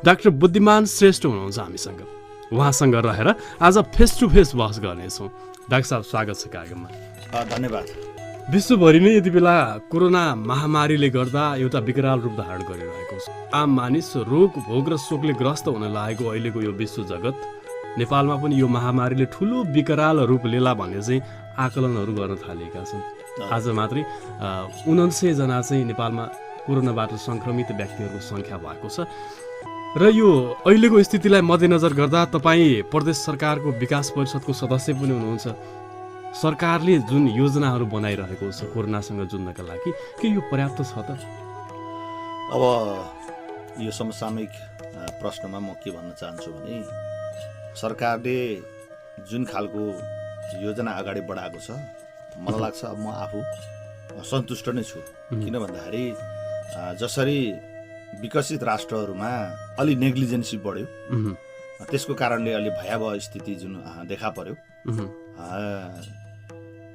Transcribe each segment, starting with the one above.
Doctor बुद्धिमान श्रेष्ठ हुनुहुन्छ हामीसँग। उहाँसँग रहेर आज फेस टु फेस बहस गर्नेछौँ। डाक्टर साहब स्वागत छ कार्यक्रममा। धन्यवाद। विश्वभरि नै यति बेला कोरोना महामारीले गर्दा एउटा विकराल रूप धारण गरिरहेको छ। आम मानिस रोग भोग र शोकले ग्रस्त हुन लागेको अहिलेको यो विश्व जगत, नेपालमा पनि यो महामारीले ठुलो विकराल रूप लिला भन्ने चाहिँ आकलनहरू गर्न थालिएका छन्। आज मात्रै 99 जना चाहिँ नेपालमा कोरोनाबाट सङ्क्रमित व्यक्तिहरूको सङ्ख्या भएको छ। र यो अहिलेको स्थितिलाई मध्यनजर गर्दा तपाईँ प्रदेश सरकारको विकास परिषदको सदस्य पनि हुनुहुन्छ। सरकारले जुन योजनाहरू बनाइरहेको छ कोरोनासँग जुझ्नका लागि, के यो पर्याप्त छ त? अब यो समसामयिक प्रश्नमा म के भन्न चाहन्छु भने सरकारले जुन खालको योजना अगाडि बढाएको छ मलाई लाग्छ म आफू सन्तुष्ट नै छु। किन भन्दाखेरि जसरी विकसित राष्ट्रहरूमा अलि नेग्लिजेन्सी बढ्यो, त्यसको कारणले अलि भयावह स्थिति जुन देखा पर्यो,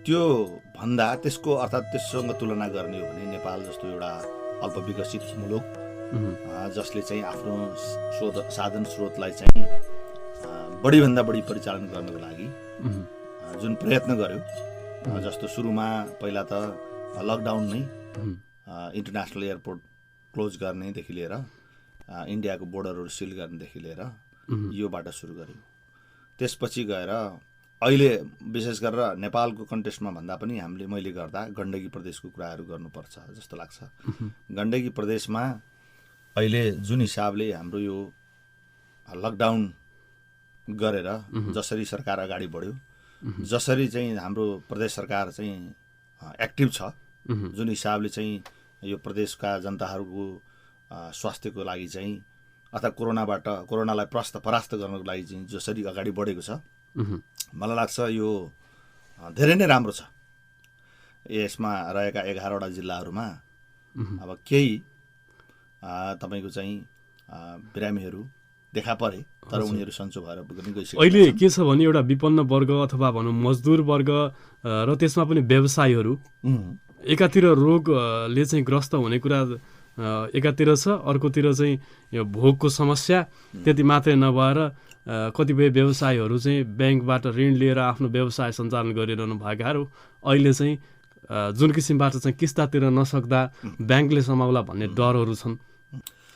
त्यो भन्दा त्यसको अर्थात् त्यससँग तुलना गर्ने हो भने नेपाल जस्तो एउटा अल्पविकसित मुलुक जसले चाहिँ आफ्नो साधन स्रोतलाई चाहिँ बढीभन्दा बढी परिचालन गर्नको लागि जुन प्रयत्न गर्यो, जस्तो सुरुमा पहिला त लकडाउन नै इन्टरनेसनल एयरपोर्ट क्लोज गर्नेदेखि लिएर इन्डियाको बोर्डरहरू सिल गर्नेदेखि लिएर योबाट सुरु गर्यो। त्यसपछि गएर अहिले विशेष गरेर नेपालको कन्टेक्स्टमा भन्दा पनि मैले गर्दा गण्डकी प्रदेशको कुराहरू गर्नुपर्छ जस्तो लाग्छ। गण्डकी प्रदेशमा अहिले जुन हिसाबले हाम्रो यो लकडाउन गरेर जसरी सरकार अगाडि बढ्यो, जसरी चाहिँ हाम्रो प्रदेश सरकार चाहिँ एक्टिभ छ, जुन हिसाबले चाहिँ यो प्रदेशका जनताहरूको स्वास्थ्यको लागि चाहिँ अथवा कोरोनालाई परास्त गर्नको लागि चाहिँ जसरी अगाडि बढेको छ, मलाई लाग्छ यो धेरै नै राम्रो छ। यसमा रहेका 11वटा जिल्लाहरूमा अब केही तपाईँको चाहिँ बिरामीहरू देखा परे, तर उनीहरू सन्चो भएर पनि गइसके। अहिले के छ भने एउटा विपन्न वर्ग अथवा भनौँ मजदुर वर्ग र त्यसमा पनि व्यवसायीहरू एकातिर रोगले चाहिँ ग्रस्त हुने कुरा एकातिर छ, अर्कोतिर चाहिँ यो भोगको समस्या। त्यति मात्रै नभएर कतिपय व्यवसायीहरू चाहिँ ब्याङ्कबाट ऋण लिएर आफ्नो व्यवसाय सञ्चालन गरिरहनु भएकाहरू अहिले चाहिँ जुन किसिमबाट चाहिँ किस्ता तिर्न नसक्दा ब्याङ्कले समाउला भन्ने डरहरू छन्।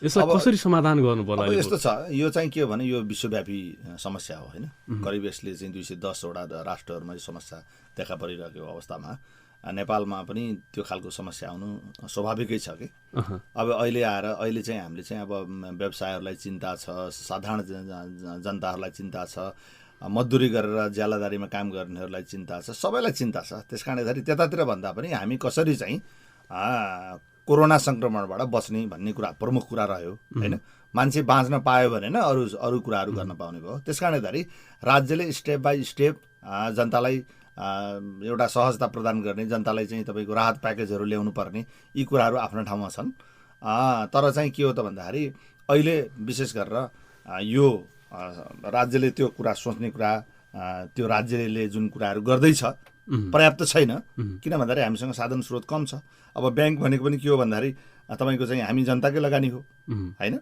यसलाई कसरी समाधान गर्नु पर्ला? अब यस्तो छ, यो चाहिँ के भने यो विश्वव्यापी समस्या हो होइन। करिब यसले चाहिँ 210वटा राष्ट्रहरूमा यो समस्या देखा परिरहेको अवस्थामा नेपालमा पनि त्यो खालको समस्या आउनु स्वाभाविकै छ कि। अब अहिले चाहिँ हामीले चाहिँ अब व्यवसायहरूलाई चिन्ता छ, साधारण जनताहरूलाई चिन्ता छ, मजदुरी गरेर ज्यालादारीमा काम गर्नेहरूलाई चिन्ता छ, सबैलाई चिन्ता छ। त्यस कारणले त्यतातिर भन्दा पनि हामी कसरी चाहिँ कोरोना सङ्क्रमणबाट बच्ने भन्ने कुरा प्रमुख कुरा रह्यो होइन। मान्छे बाँच्न पायो भने न अरू कुराहरू गर्न पाउने भयो। त्यस कारणले राज्यले स्टेप बाई स्टेप जनतालाई एउटा सहजता प्रदान गर्ने, जनतालाई चाहिँ तपाईँको राहत प्याकेजहरू ल्याउनु पर्ने, यी कुराहरू आफ्नो ठाउँमा छन्। तर चाहिँ के हो त भन्दाखेरि अहिले विशेष गरेर यो राज्यले त्यो कुरा सोच्ने कुरा, त्यो राज्यले जुन कुराहरू गर्दैछ पर्याप्त छैन। किन भन्दाखेरि हामीसँग साधन स्रोत कम छ। अब ब्याङ्क भनेको पनि के हो भन्दाखेरि तपाईँको चाहिँ हामी जनताकै लगानी हो होइन।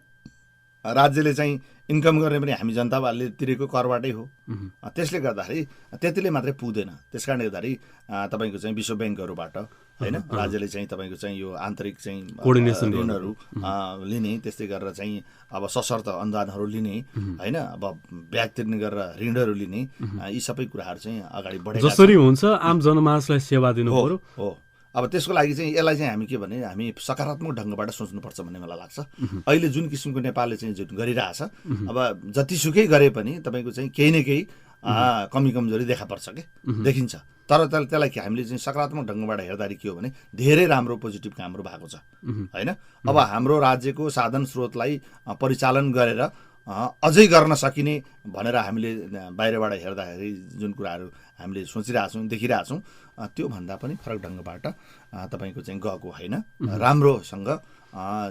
राज्यले चाहिँ इन्कम गर्ने पनि हामी जनताले तिरेको करबाटै हो। त्यसले गर्दाखेरि त्यतिले मात्रै पुग्दैन। त्यस कारणले गर्दाखेरि तपाईँको चाहिँ विश्व ब्याङ्कहरूबाट होइन राज्यले चाहिँ तपाईँको चाहिँ यो आन्तरिक चाहिँ ऋणहरू लिने, त्यस्तै गरेर चाहिँ अब सशर्त अनुदानहरू लिने होइन, अब ब्याज तिर्ने गरेर ऋणहरू लिने, यी सबै कुराहरू चाहिँ अगाडि बढेको जसरी हुन्छ आम जनमानसलाई सेवा दिनु पर्यो हो। अब त्यसको लागि चाहिँ यसलाई चाहिँ हामी के भने हामी सकारात्मक ढङ्गबाट सोच्नुपर्छ भन्ने मलाई लाग्छ। अहिले जुन किसिमको नेपालले चाहिँ जुन गरिरहेछ, अब जतिसुकै गरे पनि तपाईँको चाहिँ केही न केही कमी कमजोरी देखा पर्छ कि देखिन्छ। तर त्यसलाई हामीले चाहिँ सकारात्मक ढङ्गबाट हेर्दाखेरि के हो भने धेरै राम्रो पोजिटिभ कामहरू भएको छ होइन। अब हाम्रो राज्यको साधन स्रोतलाई परिचालन गरेर अझै गर्न सकिने भनेर हामीले बाहिरबाट हेर्दाखेरि जुन कुराहरू हामीले सोचिरहेछौँ, देखिरहेछौँ, त्योभन्दा पनि फरक ढङ्गबाट तपाईँको चाहिँ गएको होइन। राम्रोसँग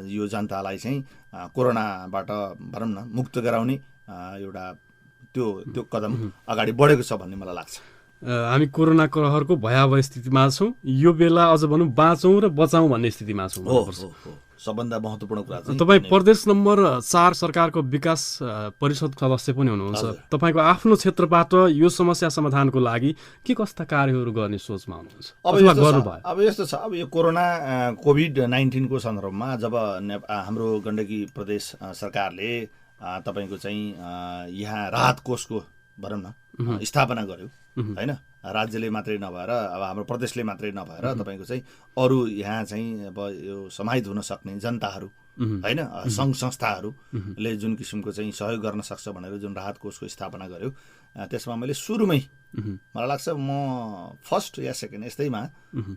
यो जनतालाई चाहिँ कोरोनाबाट भनौँ न मुक्त गराउने एउटा त्यो कदम अगाडि बढेको छ भन्ने मलाई लाग्छ। हामी कोरोना कहरको भयावह स्थितिमा छौँ। यो बेला अझ भनौँ बाँचौँ र बचाउँ भन्ने स्थितिमा छौँ। सबभन्दा महत्त्वपूर्ण कुरा चाहिँ तपाईँ प्रदेश नम्बर 4 सरकारको विकास परिषद सदस्य पनि हुनुहुन्छ। तपाईँको आफ्नो क्षेत्रबाट यो समस्या समाधानको लागि के कस्ता कार्यहरू गर्ने सोचमा हुनुहुन्छ? अब यस्तो छ, अब यो कोरोना कोभिड-19 को सन्दर्भमा जब हाम्रो गण्डकी प्रदेश सरकारले तपाईँको चाहिँ यहाँ राहत कोषको भनौँ न स्थापना गर्यो होइन, राज्यले मात्रै नभएर अब हाम्रो प्रदेशले मात्रै नभएर तपाईँको चाहिँ अरू यहाँ चाहिँ अब यो समाहित हुन सक्ने जनताहरू होइन, सङ्घ संस्थाहरूले जुन किसिमको चाहिँ सहयोग गर्न सक्छ भनेर जुन राहत कोषको स्थापना गर्यो, त्यसमा मैले सुरुमै मलाई लाग्छ म फर्स्ट या सेकेन्ड यस्तैमा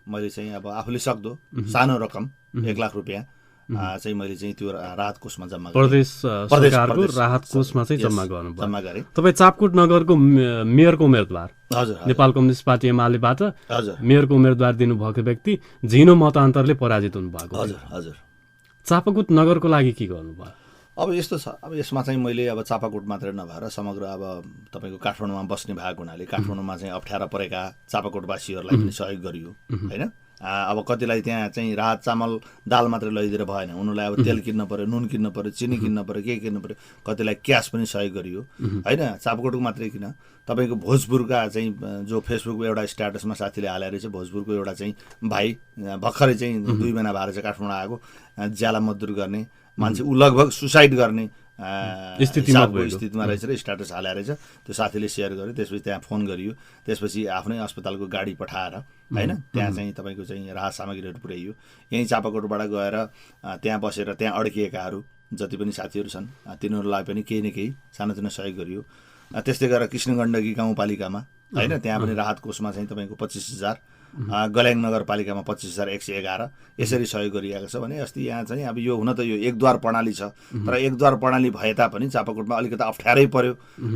मैले चाहिँ अब आफूले सक्दो सानो रकम 1 लाख रुपियाँ चाहिँ मैले चाहिँ त्यो राहत कोषमा जम्मा गरेँ। प्रदेश सरकारको राहत कोषमा चाहिँ जम्मा गरेँ। तपाईँ चापकोट नगरको मेयरको उम्मेदवार, हजुर, नेपाल कम्युनिस्ट पार्टी एमालेबाट हजुर मेयरको उम्मेदवार दिनुभएको व्यक्ति झिनो मतान्तरले पराजित हुनुभएको। हजुर हजुर। चापाकोट नगरको लागि के गर्नुभयो? अब यस्तो छ, अब यसमा चाहिँ मैले अब चापाकोट मात्रै नभएर समग्र अब तपाईँको काठमाडौँमा बस्ने भएको हुनाले काठमाडौँमा चाहिँ अप्ठ्यारो परेका चापाकोटवासीहरूलाई पनि सहयोग गरियो होइन। अब कतिलाई त्यहाँ चाहिँ राहत चामल दाल मात्रै लैदिएर भएन, उनीहरूलाई अब तेल किन्न पर्यो, नुन किन्न पर्यो, चिनी किन्न पर्यो, के किन्न पर्यो, कतिलाई क्यास पनि सहयोग गरियो होइन। चापाकोटको मात्रै किन, तपाईँको भोजपुरका चाहिँ जो फेसबुकको एउटा स्ट्याटसमा साथीले हालेर चाहिँ भोजपुरको एउटा चाहिँ भाइ भर्खरै चाहिँ 2 महिना भएर चाहिँ काठमाडौँ आएको, ज्याला मजदुर गर्ने मान्छे, ऊ लगभग सुसाइड गर्ने स्थितिमा रहेछ र स्ट्याटस हालेर रहेछ। त्यो साथीले सेयर गर्यो, त्यसपछि त्यहाँ फोन गरियो, त्यसपछि आफ्नै अस्पतालको गाडी पठाएर होइन त्यहाँ चाहिँ तपाईँको चाहिँ राहत सामग्रीहरू पुर्याइयो। यहीँ चापाकोटबाट गएर त्यहाँ बसेर त्यहाँ अड्किएकाहरू जति पनि साथीहरू छन् तिनीहरूलाई पनि केही न केही सानोतिनो सहयोग गरियो। त्यस्तै गरेर कृष्णगण्डकी गाउँपालिकामा होइन त्यहाँ पनि राहत कोषमा चाहिँ तपाईँको 25,000, गल्याङ नगरपालिकामा 25,111 यसरी सहयोग गरिएको छ भने अस्ति यहाँ चाहिँ अब यो हुन त यो एकद्वार प्रणाली छ, तर एकद्वार प्रणाली भए तापनि चापाकोटमा अलिकति अप्ठ्यारै पर्यो।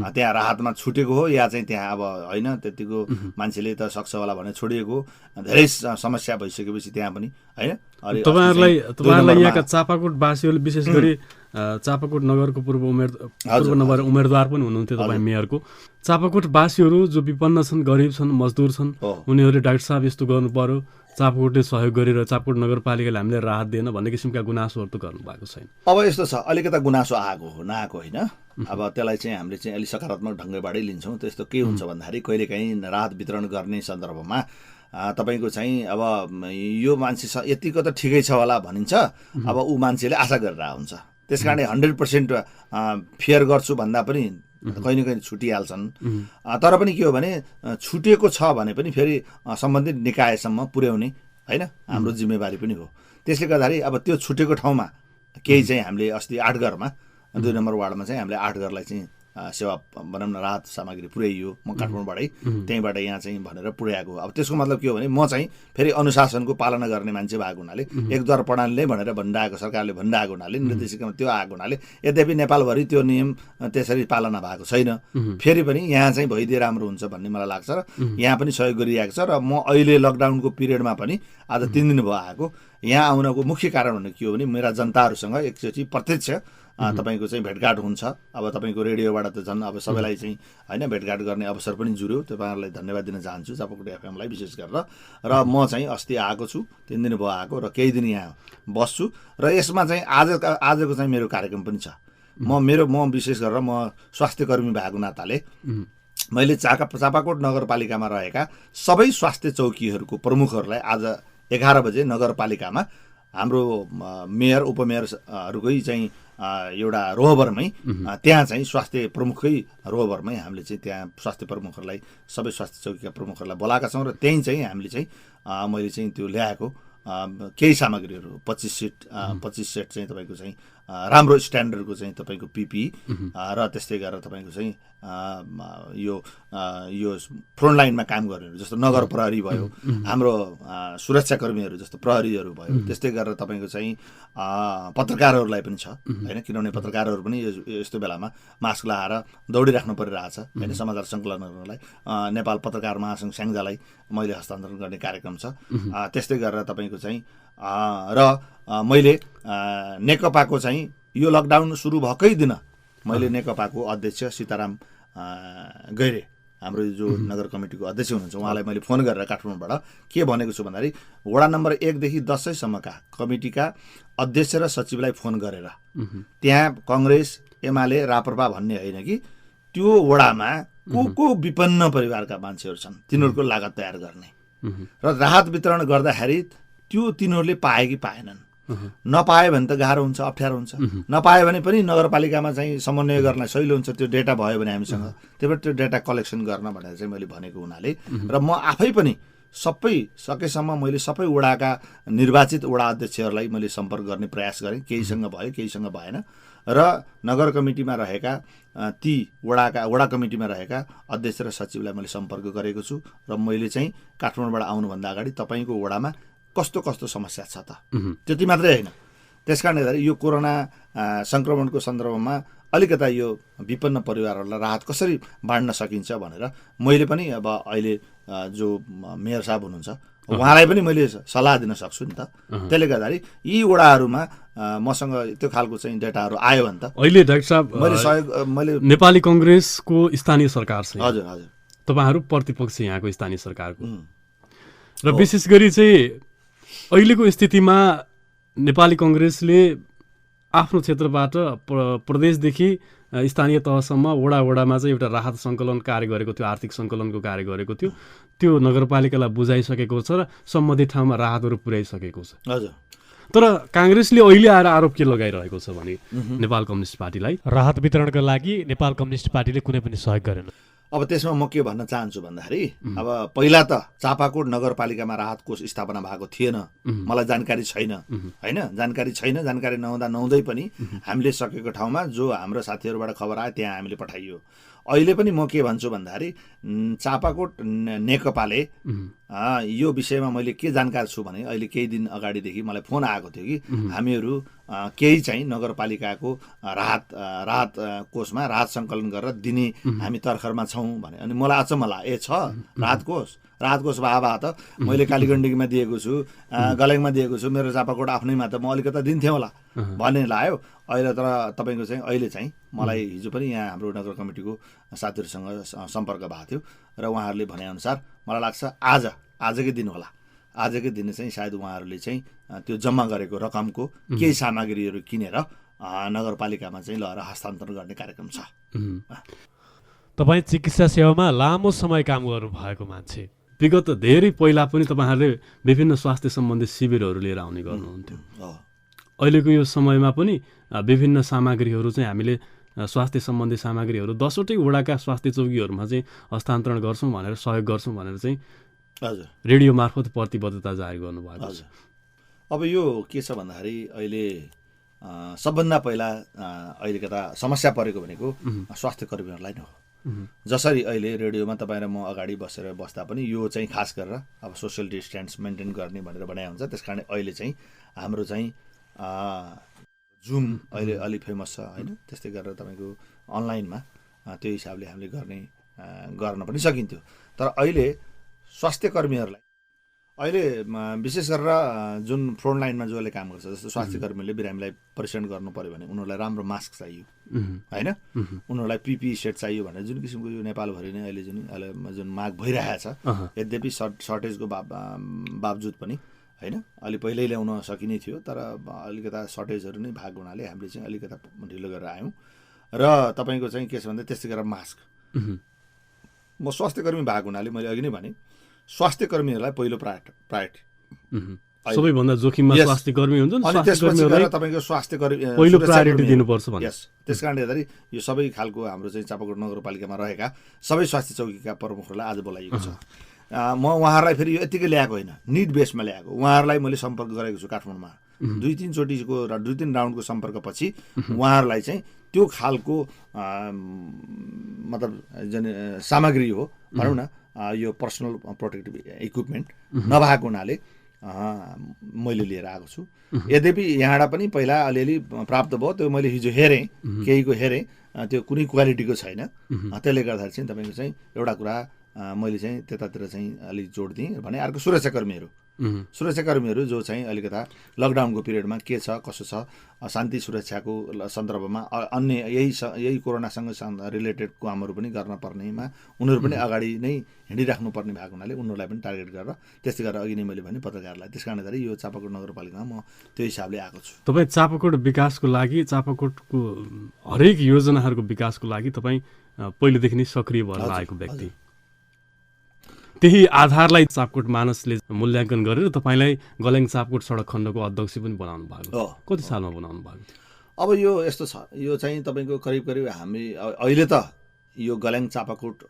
त्यहाँ राहतमा छुटेको हो या चाहिँ त्यहाँ अब होइन त्यतिको मान्छेले त सक्छ होला भनेर छोडिएको, धेरै समस्या भइसकेपछि त्यहाँ पनि होइन। तपाईँहरूलाई यहाँका चापाकोटवासीहरूले विशेष गरी चापाकोट नगरको पूर्व उम्मेदवार पनि हुनुहुन्थ्यो तपाईँ मेयरको। चापाकोटवासीहरू जो विपन्न छन्, गरिब छन्, मजदुर छन्, उनीहरूले डाक्टर साहब यस्तो गर्नु पर्यो, चापाकोटले सहयोग गरेर चापाकोट नगरपालिकाले हामीले राहत दिएन भन्ने किसिमका गुनासोहरू त गर्नुभएको छैन। अब यस्तो छ, अलिकता गुनासो आएको हो नआएको होइन। अब त्यसलाई चाहिँ हामीले चाहिँ अलिक सकारात्मक ढङ्गबाटै लिन्छौँ। त्यस्तो के हुन्छ भन्दाखेरि कहिलेकाहीँ राहत वितरण गर्ने सन्दर्भमा तपाईँको चाहिँ अब यो मान्छे यतिको त ठिकै छ होला भनिन्छ, अब ऊ मान्छेले आशा गरेर हुन्छ, त्यस कारणले 100% फेयर गर्छु भन्दा पनि कहीँ न कहीँ छुटिहाल्छन्। तर पनि के हो भने छुटिएको छ भने पनि फेरि सम्बन्धित निकायसम्म पुर्याउने होइन हाम्रो जिम्मेवारी पनि हो। त्यसले गर्दाखेरि अब त्यो छुटेको ठाउँमा केही चाहिँ हामीले अस्ति 8 घरमा 2 नम्बर वार्डमा चाहिँ हामीले 8 घरलाई चाहिँ सेवा भनौँ न राहत सामग्री पुर्याइयो। म काठमाडौँबाटै त्यहीँबाट यहाँ चाहिँ भनेर पुर्याएको। अब त्यसको मतलब के हो भने म चाहिँ फेरि अनुशासनको पालना गर्ने मान्छे भएको हुनाले एकद्वार प्रणाली नै भनेर भनिरहेको सरकारले भनिरहेको हुनाले निर्देशिकामा त्यो आएको हुनाले यद्यपि नेपालभरि त्यो नियम त्यसरी पालना भएको छैन। फेरि पनि यहाँ चाहिँ भइदिए राम्रो हुन्छ भन्ने मलाई लाग्छ र यहाँ पनि सहयोग गरिरहेको छ। र म अहिले लकडाउनको पिरियडमा पनि आज 3 दिन भयो आएको। यहाँ आउनको मुख्य कारण भनेको के हो भने मेरा जनताहरूसँग एकचोटि प्रत्यक्ष तपाईँको चाहिँ भेटघाट हुन्छ। अब तपाईँको रेडियोबाट त झन् अब सबैलाई चाहिँ होइन भेटघाट गर्ने अवसर पनि जुर्यो। तपाईँहरूलाई धन्यवाद दिन चाहन्छु चापाकोट एफएमलाई विशेष गरेर। र म चाहिँ अस्ति आएको छु, 3 दिन भयो आएको र केही दिन यहाँ बस्छु। र यसमा चाहिँ आजको चाहिँ मेरो कार्यक्रम पनि छ। म विशेष गरेर म स्वास्थ्यकर्मी भएको नाताले मैले चापाकोट नगरपालिकामा रहेका सबै स्वास्थ्य चौकीहरूको प्रमुखहरूलाई आज 11 बजे नगरपालिकामा हाम्रो मेयर उपमेयरहरूकै चाहिँ एउटा रोहबरमै त्यहाँ चाहिँ स्वास्थ्य प्रमुखकै रोहबरमै हामीले चाहिँ त्यहाँ स्वास्थ्य प्रमुखहरूलाई सबै स्वास्थ्य चौकीका प्रमुखहरूलाई बोलाएका छौँ। र त्यहीँ चाहिँ हामीले चाहिँ मैले चाहिँ त्यो ल्याएको केही सामग्रीहरू 25 सेट चाहिँ तपाईँको चाहिँ राम्रो स्ट्यान्डर्डको चाहिँ तपाईँको पिपी र त्यस्तै गरेर तपाईँको चाहिँ यो फ्रन्ट लाइनमा काम गर्नेहरू जस्तो नगर प्रहरी भयो, हाम्रो सुरक्षाकर्मीहरू जस्तो प्रहरीहरू भयो, त्यस्तै गरेर तपाईँको चाहिँ पत्रकारहरूलाई पनि छ होइन। किनभने पत्रकारहरू पनि यस्तो बेलामा मास्क लगाएर दौडिराख्नु परिरहेछ होइन। समाचार सङ्कलन गर्नलाई नेपाल पत्रकार महासङ्घ स्याङ्जालाई मैले हस्तान्तरण गर्ने कार्यक्रम छ। त्यस्तै गरेर तपाईँको चाहिँ र मैले नेकपाको चाहिँ यो लकडाउन सुरु भएकै दिन मैले नेकपाको अध्यक्ष सीताराम गैरे हाम्रो जो नगर कमिटीको अध्यक्ष हुनुहुन्छ उहाँलाई मैले फोन गरेर काठमाडौँबाट के भनेको छु भन्दाखेरि वडा नम्बर 1 देखि 10 सम्मका कमिटीका अध्यक्ष र सचिवलाई फोन गरेर त्यहाँ कांग्रेस एमाले राप्रपा भन्ने होइन कि त्यो वडामा को विपन्न परिवारका मान्छेहरू छन् तिनीहरूको लागत तयार गर्ने र राहत वितरण गर्दाखेरि त्यो तिनीहरूले पाए कि पाएनन्, नपाए भने त गाह्रो हुन्छ, अप्ठ्यारो हुन्छ, नपाए भने पनि नगरपालिकामा चाहिँ समन्वय गर्न सजिलो हुन्छ। त्यो डेटा भयो भने हामीसँग त्यही भएर त्यो डेटा कलेक्सन गर्न भनेर चाहिँ मैले भनेको हुनाले र म आफै पनि सकेसम्म मैले सबै वडाका निर्वाचित वडा अध्यक्षहरूलाई मैले सम्पर्क गर्ने प्रयास गरेँ। केहीसँग भयो, केहीसँग भएन र नगर कमिटीमा रहेका ती वडा कमिटीमा रहेका अध्यक्ष र सचिवलाई मैले सम्पर्क गरेको छु र मैले चाहिँ काठमाडौँबाट आउनुभन्दा अगाडि तपाईँको वडामा कस्तो कस्तो समस्या छ त, त्यति मात्रै होइन। त्यस कारणले गर्दा यो कोरोना सङ्क्रमणको सन्दर्भमा अलिकता यो विपन्न परिवारहरूलाई राहत कसरी बाँड्न सकिन्छ भनेर मैले पनि अब अहिले जो मेयर साहब हुनुहुन्छ उहाँलाई पनि मैले सल्लाह दिन सक्छु नि त। त्यसले गर्दाखेरि यी वडाहरूमा मसँग त्यो खालको चाहिँ डेटाहरू आयो भने त अहिले डाक्टर साहब मैले नेपाली कांग्रेसको स्थानीय सरकार छ। हजुर हजुर, तपाईँहरू प्रतिपक्ष यहाँको स्थानीय सरकारको र विशेष गरी चाहिँ अहिलेको स्थितिमा नेपाली कांग्रेसले आफ्नो क्षेत्रबाट प्रदेशदेखि स्थानीय तहसम्म वडामा चाहिँ एउटा राहत सङ्कलन कार्य गरेको थियो, आर्थिक सङ्कलनको कार्य गरेको थियो। त्यो नगरपालिकालाई बुझाइसकेको छ र सम्बन्धित ठाउँमा राहतहरू पुर्याइसकेको छ। हजुर, तर कांग्रेसले अहिले आएर आरोप के लगाइरहेको छ भने नेपाल कम्युनिस्ट पार्टीलाई राहत वितरणका लागि नेपाल कम्युनिस्ट पार्टीले कुनै पनि सहयोग गरेन। अब त्यसमा म के भन्न चाहन्छु भन्दाखेरि अब पहिला त चापाकोट नगरपालिकामा राहत कोष स्थापना भएको थिएन, मलाई जानकारी छैन होइन, जानकारी नहुँदै पनि हामीले सकेको ठाउँमा जो हाम्रो साथीहरूबाट खबर आयो त्यहाँ हामीले पठाइयो। अहिले पनि म के भन्छु भन्दाखेरि चापाकोट नेकपाले यो विषयमा मैले के जानकार छु भने अहिले केही दिन अगाडिदेखि मलाई फोन आएको थियो कि हामीहरू केही चाहिँ नगरपालिकाको राहत कोषमा राहत सङ्कलन गरेर दिने हामी तर्खरमा छौँ भने। अनि मलाई अचम्म लाग्यो, छ राहत कोष भए त मैले कालीगण्डकीमा दिएको छु, गलेङमा दिएको छु, मेरो चापाकोट आफ्नैमा त म अलिकता दिन्थेँ होला भन्ने लाग्यो। अहिले तर तपाईँको चाहिँ अहिले चाहिँ मलाई हिजो पनि यहाँ हाम्रो नगर कमिटीको साथीहरूसँग सम्पर्क भएको थियो र उहाँहरूले भनेअनुसार मलाई लाग्छ आजकै दिन होला, आजकै दिन चाहिँ सायद उहाँहरूले चाहिँ त्यो जम्मा गरेको रकमको केही सामग्रीहरू किनेर नगरपालिकामा चाहिँ लगेर हस्तान्तरण गर्ने कार्यक्रम छ। तपाईँ चिकित्सा सेवामा लामो समय काम गर्नु भएको मान्छे, विगत धेरै पहिला पनि तपाईँहरूले विभिन्न स्वास्थ्य सम्बन्धी शिविरहरू लिएर आउने गर्नुहुन्थ्यो। अहिलेको यो समयमा पनि विभिन्न सामग्रीहरू चाहिँ हामीले स्वास्थ्य सम्बन्धी सामग्रीहरू 10वटै वडाका स्वास्थ्य चौकीहरूमा चाहिँ हस्तान्तरण गर्छौँ भनेर सहयोग गर्छौँ भनेर चाहिँ हजुर रेडियो मार्फत प्रतिबद्धता जारी गर्नुभएको छ। अब यो के छ भन्दाखेरि अहिले सबभन्दा पहिला अहिलेको त समस्या परेको भनेको स्वास्थ्य कर्मीहरूलाई नै हो। जसरी अहिले रेडियोमा तपाईँ र म अगाडि बस्दा पनि यो चाहिँ खास गरेर अब सोसियल डिस्टेन्स मेन्टेन गर्ने भनेर बनाइ हुन्छ। त्यस कारण अहिले चाहिँ हाम्रो चाहिँ जुम अहिले अलिक फेमस छ होइन, त्यस्तै गरेर तपाईँको अनलाइनमा त्यो हिसाबले हामीले गर्न पनि सकिन्थ्यो। तर अहिले स्वास्थ्य कर्मीहरूलाई अहिले विशेष गरेर जुन फ्रन्ट लाइनमा जसले काम गर्छ, जस्तो स्वास्थ्य कर्मीले बिरामीलाई परीक्षण गर्नु पऱ्यो भने उनीहरूलाई राम्रो मास्क चाहियो होइन, उनीहरूलाई पिपी सेट चाहियो भनेर जुन किसिमको यो नेपालभरि नै अहिले जुन माग भइरहेको छ, यद्यपि सर्टेजको बावजुद पनि होइन अलि पहिल्यै ल्याउन सकिने थियो, तर अलिकता सर्टेजहरू नै भएको हुनाले हामीले चाहिँ अलिकता ढिलो गरेर आयौँ। र तपाईँको चाहिँ के छ भन्दा त्यस्तै गरेर मास्क, म स्वास्थ्य कर्मी भएको हुनाले मैले अघि नै भने स्वास्थ्य कर्मीहरूलाई पहिलो प्रायोरिटी सबैभन्दा जोखिममा स्वास्थ्य कर्मी हुन्छ नि, अनि त्यसपछि गएर तपाईँको स्वास्थ्य कर्मी पहिलो प्रायोरिटी दिनुपर्छ भन्ने। यस, त्यस कारणले गर्दाखेरि यो सबै खालको हाम्रो चाहिँ चापाकोट नगरपालिकामा रहेका सबै स्वास्थ्य चौकीका प्रमुखहरूलाई आज बोलाइएको छ। म उहाँहरूलाई फेरि यो यत्तिकै ल्याएको होइन, निड बेसमा ल्याएको। उहाँहरूलाई मैले सम्पर्क गरेको छु काठमाडौँमा 2-3 राउन्डको सम्पर्कपछि उहाँहरूलाई चाहिँ त्यो खालको मतलब सामग्री हो भनौँ न, यो पर्सनल प्रोटेक्टिभ इक्विपमेन्ट नभएको हुनाले मैले लिएर आएको छु। यद्यपि यहाँबाट पनि पहिला अलिअलि प्राप्त भयो, त्यो मैले हिजो हेरेँ, केहीको हेरेँ, त्यो कुनै क्वालिटीको छैन। त्यसले गर्दाखेरि चाहिँ तपाईँको चाहिँ एउटा कुरा मैले चाहिँ त्यतातिर चाहिँ अलिक जोड दिएँ भने अर्को सुरक्षाकर्मीहरू सुरक्षाकर्मीहरू जो चाहिँ अलिकता लकडाउनको पिरियडमा के छ कसो छ शान्ति सुरक्षाको सन्दर्भमा अन्य यही कोरोनासँग रिलेटेड कामहरू पनि गर्न पर्नेमा उनीहरू पनि अगाडि नै हिँडिराख्नु पर्ने भएको हुनाले उनीहरूलाई पनि टार्गेट गरेर त्यस्तै गरेर अघि नै मैले भने पत्रकारलाई त्यस कारणले यो चापाकोट नगरपालिकामा म त्यो हिसाबले आएको छु। तपाईँ चापाकोट विकासको लागि चापाकोटको हरेक योजनाहरूको विकासको लागि तपाईँ पहिलेदेखि नै सक्रिय भएर आएको व्यक्ति, त्यही आधारलाई चापकोट मानसले मूल्याङ्कन गरेर तपाईँलाई गल्याङ चापकोट सडक खण्डको अध्यक्ष पनि बनाउनु भएको, कति सालमा बनाउनु भएको थियो? अब यो यस्तो छ, यो चाहिँ तपाईँको करिब करिब हामी अहिले त यो गल्याङ चापाकोट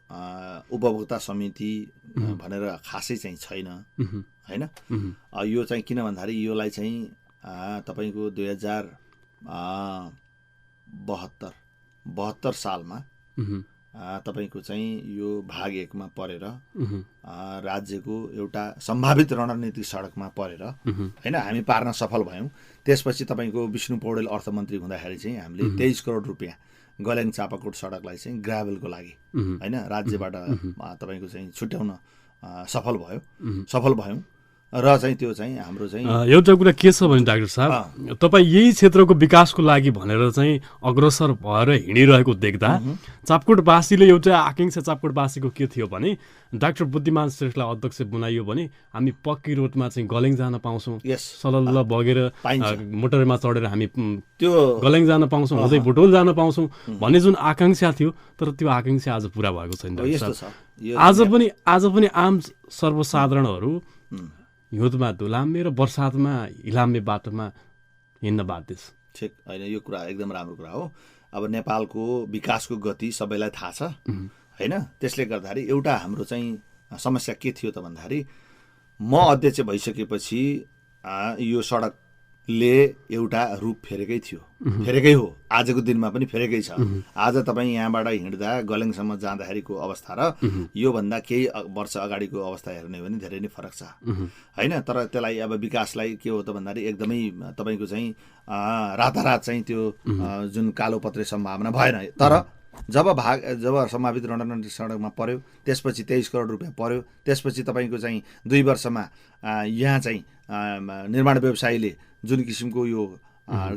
उपभोक्ता समिति भनेर खासै चाहिँ छैन होइन। यो चाहिँ किन भन्दाखेरि योलाई चाहिँ तपाईँको 2072 सालमा तपाईँको चाहिँ यो भाग 1 मा परेर राज्यको एउटा सम्भावित रणनीतिक सडकमा परेर होइन हामी पार्न सफल भयौँ। त्यसपछि तपाईँको विष्णु पौडेल अर्थमन्त्री हुँदाखेरि चाहिँ हामीले 23 करोड रुपियाँ गल्याङ चापाकोट सडकलाई चाहिँ ग्राभलको लागि होइन राज्यबाट तपाईँको चाहिँ छुट्याउन सफल भयौँ र चाहिँ त्यो चाहिँ हाम्रो चाहिँ एउटा कुरा के छ भने डाक्टर साहब, तपाईँ यही क्षेत्रको विकासको लागि भनेर चाहिँ अग्रसर भएर हिँडिरहेको देख्दा चापकोटवासीले एउटा आकाङ्क्षा चापकोटवासीको के थियो भने डाक्टर बुद्धिमान श्रेष्ठलाई अध्यक्ष बनाइयो भने हामी पक्की रोडमा चाहिँ गल्याङ जान पाउँछौँ, सलल्ल बगेर मोटरमा चढेर हामी त्यो गल्याङ जान पाउँछौँ, हुँदै बुटोल जान पाउँछौँ भन्ने जुन आकाङ्क्षा थियो, तर त्यो आकाङ्क्षा आज पुरा भएको छैन। आज पनि आम सर्वसाधारणहरू हिउँदमा धुलाम्बे र बर्सातमा हिलाम्बे बाटोमा हिँड्न बाध्य छ। ठिक होइन, यो कुरा एकदम राम्रो कुरा हो। अब नेपालको विकासको गति सबैलाई थाहा छ होइन। त्यसले गर्दाखेरि एउटा हाम्रो चाहिँ समस्या के थियो त भन्दाखेरि म अध्यक्ष भइसकेपछि यो सडकले एउटा रूप फेरेकै थियो, फेरेकै हो, आजको दिनमा पनि फेरेकै छ। आज तपाईँ यहाँबाट हिँड्दा गल्याङसम्म जाँदाखेरिको अवस्था र योभन्दा केही वर्ष अगाडिको अवस्था हेर्ने हो भने धेरै नै फरक छ होइन। तर त्यसलाई अब विकासलाई के हो त भन्दाखेरि एकदमै तपाईँको चाहिँ रातारात चाहिँ त्यो जुन कालोपत्रे सम्भावना भएन। तर जब सम्भावित रणनीतिक सडकमा पर्यो, त्यसपछि 23 करोड रुपियाँ पर्यो, त्यसपछि तपाईँको चाहिँ 2 वर्षमा यहाँ चाहिँ निर्माण व्यवसायीले जुन किसिमको यो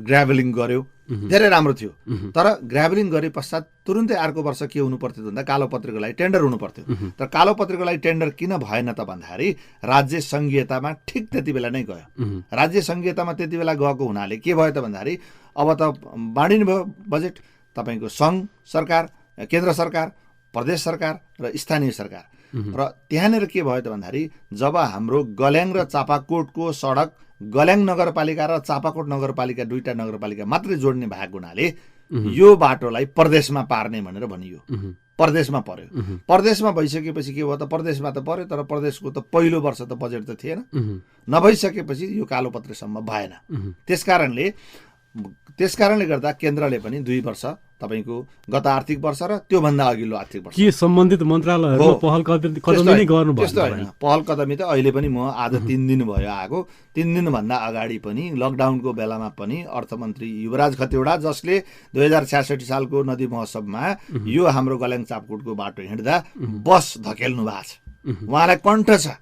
ग्राभलिङ गर्यो धेरै राम्रो थियो। तर ग्राभलिङ गरे पश्चात तुरुन्तै अर्को वर्ष के हुनु पर्थ्यो भन्दा कालोपत्रेको लागि टेन्डर हुनु पर्थ्यो। तर कालोपत्रेको लागि टेन्डर किन भएन त भन्दाखेरि राज्य सङ्घीयतामा ठिक त्यति बेला नै गयो। राज्य सङ्घीयतामा त्यति बेला गएको हुनाले के भयो त भन्दाखेरि अब त बाँडिनु भयो बजेट, तपाईँको सङ्घ सरकार, केन्द्र सरकार, प्रदेश सरकार र स्थानीय सरकार। र त्यहाँनिर के भयो त भन्दाखेरि जब हाम्रो गल्याङ र चापाकोटको सडक गल्याङ नगरपालिका र चापाकोट नगरपालिका दुईटा नगरपालिका मात्रै जोड्ने भएको हुनाले यो बाटोलाई प्रदेशमा पार्ने भनेर भनियो। प्रदेशमा पर्यो, प्रदेशमा भइसकेपछि के भयो त प्रदेशमा त पर्यो, तर प्रदेशको त पहिलो वर्ष त बजेट त थिएन, नभइसकेपछि यो कालोपत्रेसम्म भएन। त्यसकारणले गर्दा केन्द्रले पनि 2 वर्ष तपाईँको गत आर्थिक वर्ष र त्योभन्दा अघिल्लो आर्थिक वर्ष के सम्बन्धित मन्त्रालयहरुमा पहल कदमी नै गर्नुभयो। त्यस्तो हैन, पहल कदमी त अहिले पनि म आज 3 दिन भयो आएको, 3 दिनभन्दा अगाडि पनि लकडाउनको बेलामा पनि अर्थमन्त्री युवराज खतिवडा जसले 2066 सालको नदी महोत्सवमा यो हाम्रो गल्याङ चापकोटको बाटो हिँड्दा बस धकेल्नु भएको छ, उहाँलाई कण्ठ छ।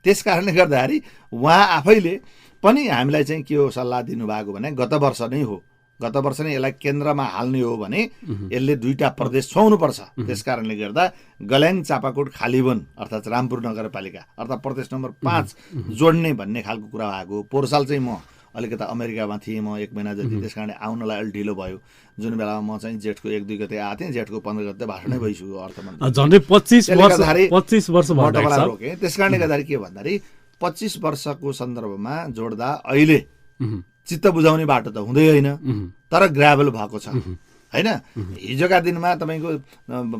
त्यसकारणले गर्दाखेरि उहाँ आफैले पनि हामीलाई चाहिँ के हो सल्लाह दिनुभएको भने गत वर्ष नै यसलाई केन्द्रमा हाल्ने हो भने यसले 2टा प्रदेश छुवाउनुपर्छ। त्यसकारणले गर्दा गल्याङ चापाकोट खालीवन अर्थात् रामपुर नगरपालिका अर्थात् प्रदेश नम्बर 5 जोड्ने भन्ने खालको कुरा आएको। पोहोर साल चाहिँ म अलिकता अमेरिकामा थिएँ, म 1 महिना जति, त्यस कारणले आउनलाई अलि ढिलो भयो। जुन बेलामा म चाहिँ जेठको 1-2 गते आएको थिएँ, जेठको 15 गते भाषणै भइसक्यो अर्थमन्त्री, झन्डै 25 वर्ष रोके। त्यस कारणले गर्दाखेरि के भन्दाखेरि 25 वर्षको सन्दर्भमा जोड्दा अहिले चित्त बुझाउने बाटो त हुँदै होइन, तर ग्राभल भएको छ हैन। हिजोका दिनमा तपाईँको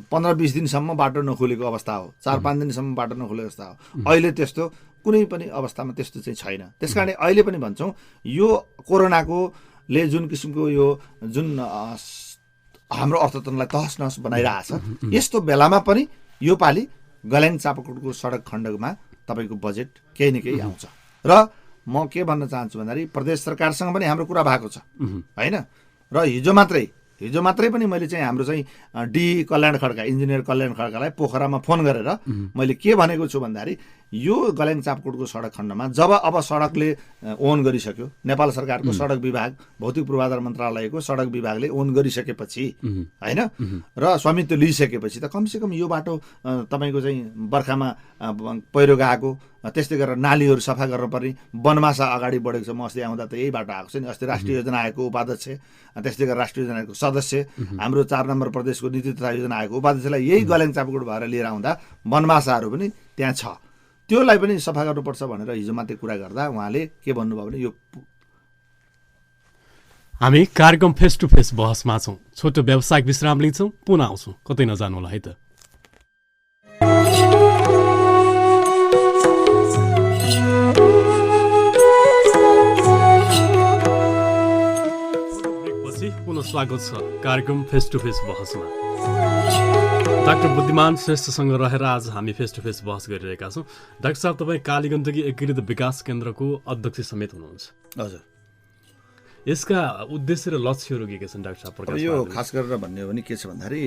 15-20 दिनसम्म बाटो नखुलेको अवस्था हो, 4-5 दिनसम्म बाटो नखुलेको अवस्था हो। अहिले त्यस्तो कुनै पनि अवस्थामा त्यस्तो चाहिँ छैन। त्यसकारणले अहिले पनि भन्छौँ यो कोरोनाकोले जुन किसिमको यो जुन हाम्रो अर्थतन्त्रलाई तहस नहस बनाइरहेछ, यस्तो बेलामा पनि यो पालि गल्याङ चापाकोटको सडक खण्डमा तपाईँको बजेट केही न केही आउँछ। र म के भन्न चाहन्छु भन्दाखेरि प्रदेश सरकारसँग पनि हाम्रो कुरा भएको छ हैन। र हिजो मात्रै पनि मैले चाहिँ हाम्रो चाहिँ डी कल्याण खड्का, इन्जिनियर कल्याण खड्कालाई पोखरामा फोन गरेर मैले के भनेको छु भन्दाखेरि यो गल्याङ चापकोटको सडक खण्डमा जब अब सडकले ओन गरिसक्यो, नेपाल सरकारको सडक विभाग भौतिक पूर्वाधार मन्त्रालयको सडक विभागले ओन गरिसकेपछि होइन र स्वामित्व लिइसकेपछि त कमसेकम यो बाटो तपाईँको चाहिँ बर्खामा पहिरो गएको, त्यस्तै गरेर नालीहरू सफा गर्न पर्ने, वनमासा अगाडि बढेको छ। म अस्ति आउँदा त यही बाटो आएको छ नि। अस्ति राष्ट्रिय योजना आयोगको उपाध्यक्ष, त्यस्तै गरेर राष्ट्रिय योजना आयोगको सदस्य, हाम्रो 4 नम्बर प्रदेशको नीति तथा योजना आयोगको उपाध्यक्षलाई यही गल्याङ चापकोट भएर लिएर आउँदा वनमासाहरू पनि त्यहाँ छ, त्योलाई पनि सफा गर्नुपर्छ भनेर हिजो मात्रै कुरा गर्दा उहाँले के भन्नुभयो भने यो हामी कार्यक्रम फेस टु फेस बहसमा छौँ। छोटो व्यावसायिक विश्राम लिन्छौँ, पुनः आउँछौँ, कतै नजानु होला है त। पुनः स्वागत छ कार्यक्रम फेस टु फेस बहसमा। डाक्टर बुद्धिमान श्रेष्ठसँग रहेर आज हामी फेस टु फेस बहस गरिरहेका छौँ। डाक्टर साहब, तपाईँ कालीगण्डकी एकीकृत विकास केन्द्रको अध्यक्ष समेत हुनुहुन्छ। हजुर, यसका उद्देश्य र लक्ष्यहरू के छन् डाक्टर साहब? प्रकाश यो खास गरेर भन्ने हो भने के छ भन्दाखेरि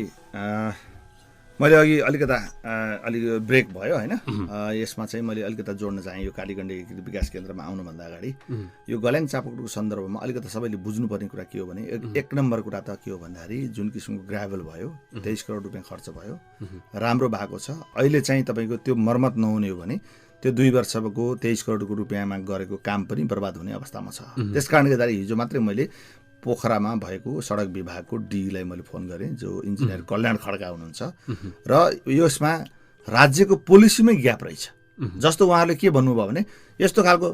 मैले अघि अलिकता ब्रेक भयो होइन, यसमा चाहिँ मैले अलिकता जोड्न चाहेँ यो कालीगण्ड एकीकृत विकास केन्द्रमा आउनुभन्दा अगाडि यो गल्याङ चापकोटको सन्दर्भमा अलिकता सबैले बुझ्नुपर्ने कुरा के हो भने एक नम्बर कुरा त के हो भन्दाखेरि जुन किसिमको ग्राभल भयो 23 करोड रुपियाँ खर्च भयो, राम्रो भएको छ। अहिले चाहिँ तपाईँको त्यो मर्मत नहुने हो भने त्यो 2 वर्षको 23 करोड रुपियाँमा गरेको काम पनि बर्बाद हुने अवस्थामा छ। त्यस कारणले गर्दा हिजो मात्रै मैले पोखरामा भएको सडक विभागको डीलाई मैले फोन गरेँ, जो इन्जिनियर कल्याण खड्का हुनुहुन्छ, र यसमा राज्यको पोलिसीमै ग्याप रहेछ। जस्तो उहाँहरूले के भन्नुभयो भने यस्तो खालको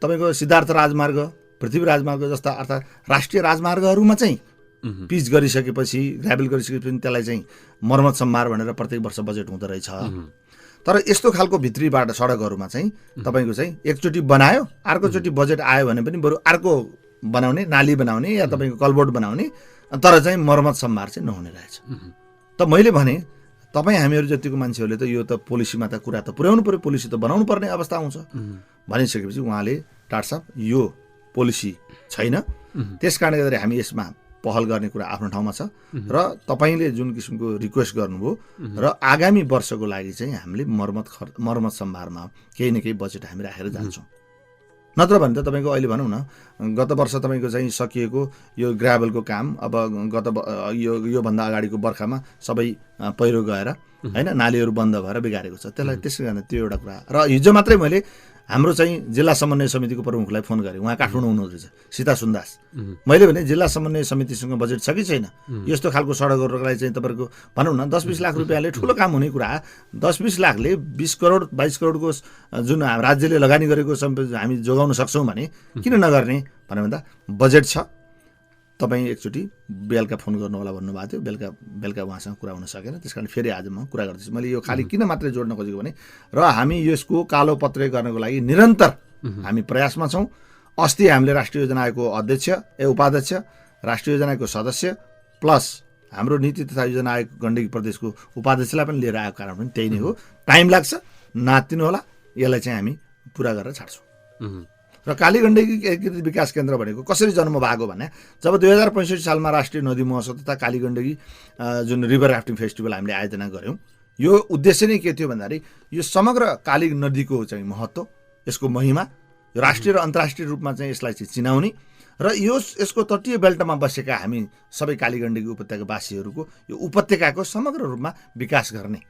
तपाईँको सिद्धार्थ राजमार्ग, पृथ्वी राजमार्ग जस्ता अर्थात् राष्ट्रिय राजमार्गहरूमा चाहिँ पिच गरिसकेपछि, ग्राभल गरिसकेपछि त्यसलाई चाहिँ मर्मत सम्मार भनेर प्रत्येक वर्ष बजेट हुँदो रहेछ। तर यस्तो खालको भित्री बाटो सडकहरूमा चाहिँ तपाईँको चाहिँ एकचोटि बनायो, अर्कोचोटि बजेट आयो भने पनि बरु अर्को बनाउने, नाली बनाउने या तपाईँको कलबोर्ड बनाउने, तर चाहिँ मर्मत सम्भार चाहिँ नहुने रहेछ। त मैले भने तपाईँ हामीहरू जतिको मान्छेहरूले त यो त पोलिसीमा त कुरा त पुर्याउनु पर्यो, पोलिसी त बनाउनु पर्ने अवस्था आउँछ भनिसकेपछि उहाँले टाटा साहब यो पोलिसी छैन, त्यस कारणले गर्दा हामी यसमा पहल गर्ने कुरा आफ्नो ठाउँमा छ र तपाईँले जुन किसिमको रिक्वेस्ट गर्नुभयो र आगामी वर्षको लागि चाहिँ हामीले मर्मत सम्भारमा केही न केही बजेट हामी राखेर जान्छौँ। नत्र भने त तपाईँको अहिले भनौँ न गत वर्ष तपाईँको चाहिँ सकिएको यो ग्राभलको काम अब योभन्दा अगाडिको बर्खामा सबै पहिरो गएर होइन नालीहरू बन्द भएर बिगारेको छ। त्यसलाई त्यसै कारण त्यो एउटा कुरा। र हिजो मात्रै मैले हाम्रो चाहिँ जिल्ला समन्वय समितिको प्रमुखलाई फोन गरेँ, उहाँ काठमाडौँ हुनुहुँदो रहेछ, सीता सुन्दास। मैले भने जिल्ला समन्वय समितिसँग बजेट छ कि छैन, यस्तो खालको सडकहरूलाई चाहिँ तपाईँको भनौँ न 10-20 लाख रुपियाँले ठुलो काम हुने कुरा, 10-20 लाखले 20 करोड 22 करोडको जुन राज्यले लगानी गरेको हामी जोगाउन सक्छौँ भने किन नगर्ने भनेर भन्दा बजेट छ, तपाईँ एकचोटि बेलुका फोन गर्नु होला भन्नुभएको थियो। बेलुका उहाँसँग कुरा हुन सकेन, त्यस कारण फेरि आज म कुरा गर्दैछु। मैले यो खालि किन मात्रै जोड्न खोजेको भने र हामी यसको कालो पत्रे गर्नको लागि निरन्तर हामी प्रयासमा छौँ। अस्ति हामीले राष्ट्रिय योजना आयोगको उपाध्यक्ष, राष्ट्रिय योजना आयोगको सदस्य प्लस हाम्रो नीति तथा योजना आयोग गण्डकी प्रदेशको उपाध्यक्षलाई पनि लिएर आएको कारण पनि त्यही नै हो। टाइम लाग्छ, नातिनु होला, यसलाई चाहिँ हामी पुरा गरेर छाड्छौँ। र कालीगण्डकी एकीकृत विकास केन्द्र भनेको कसरी जन्म भएको भने जब 2065 सालमा राष्ट्रिय नदी महोत्सव तथा कालीगण्डकी जुन रिभर राफ्टिङ फेस्टिभल हामीले आयोजना गऱ्यौँ, यो उद्देश्य नै के थियो भन्दाखेरि यो समग्र काली नदीको चाहिँ महत्त्व, यसको महिमा, राष्ट्रिय र अन्तर्राष्ट्रिय रूपमा चाहिँ यसलाई चाहिँ चिनाउने र यसको तटीय बेल्टमा बसेका हामी सबै कालीगण्डकी उपत्यकावासीहरूको यो उपत्यकाको समग्र रूपमा विकास गर्ने,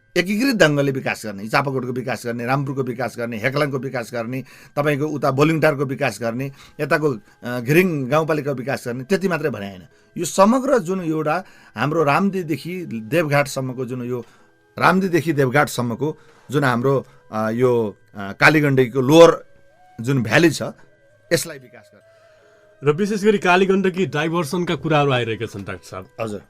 एकीकृत ढङ्गले विकास गर्ने, चापाकोटको विकास गर्ने, रामपुरको विकास गर्ने, हेक्लाङको विकास गर्ने, तपाईँको उता बोलिङटारको विकास गर्ने, यताको घिरिङ गाउँपालिकाको विकास गर्ने, त्यति मात्रै भने होइन। यो समग्र जुन एउटा हाम्रो रामदीदेखि देवघाटसम्मको जुन यो रामदीदेखि देवघाटसम्मको जुन हाम्रो यो कालीगण्डकीको लोअर जुन भ्याली छ यसलाई विकास गर्ने र विशेष गरी कालीगण्डकी डाइभर्सनका कुराहरू आइरहेका छन् डाक्टर साहब। हजुर,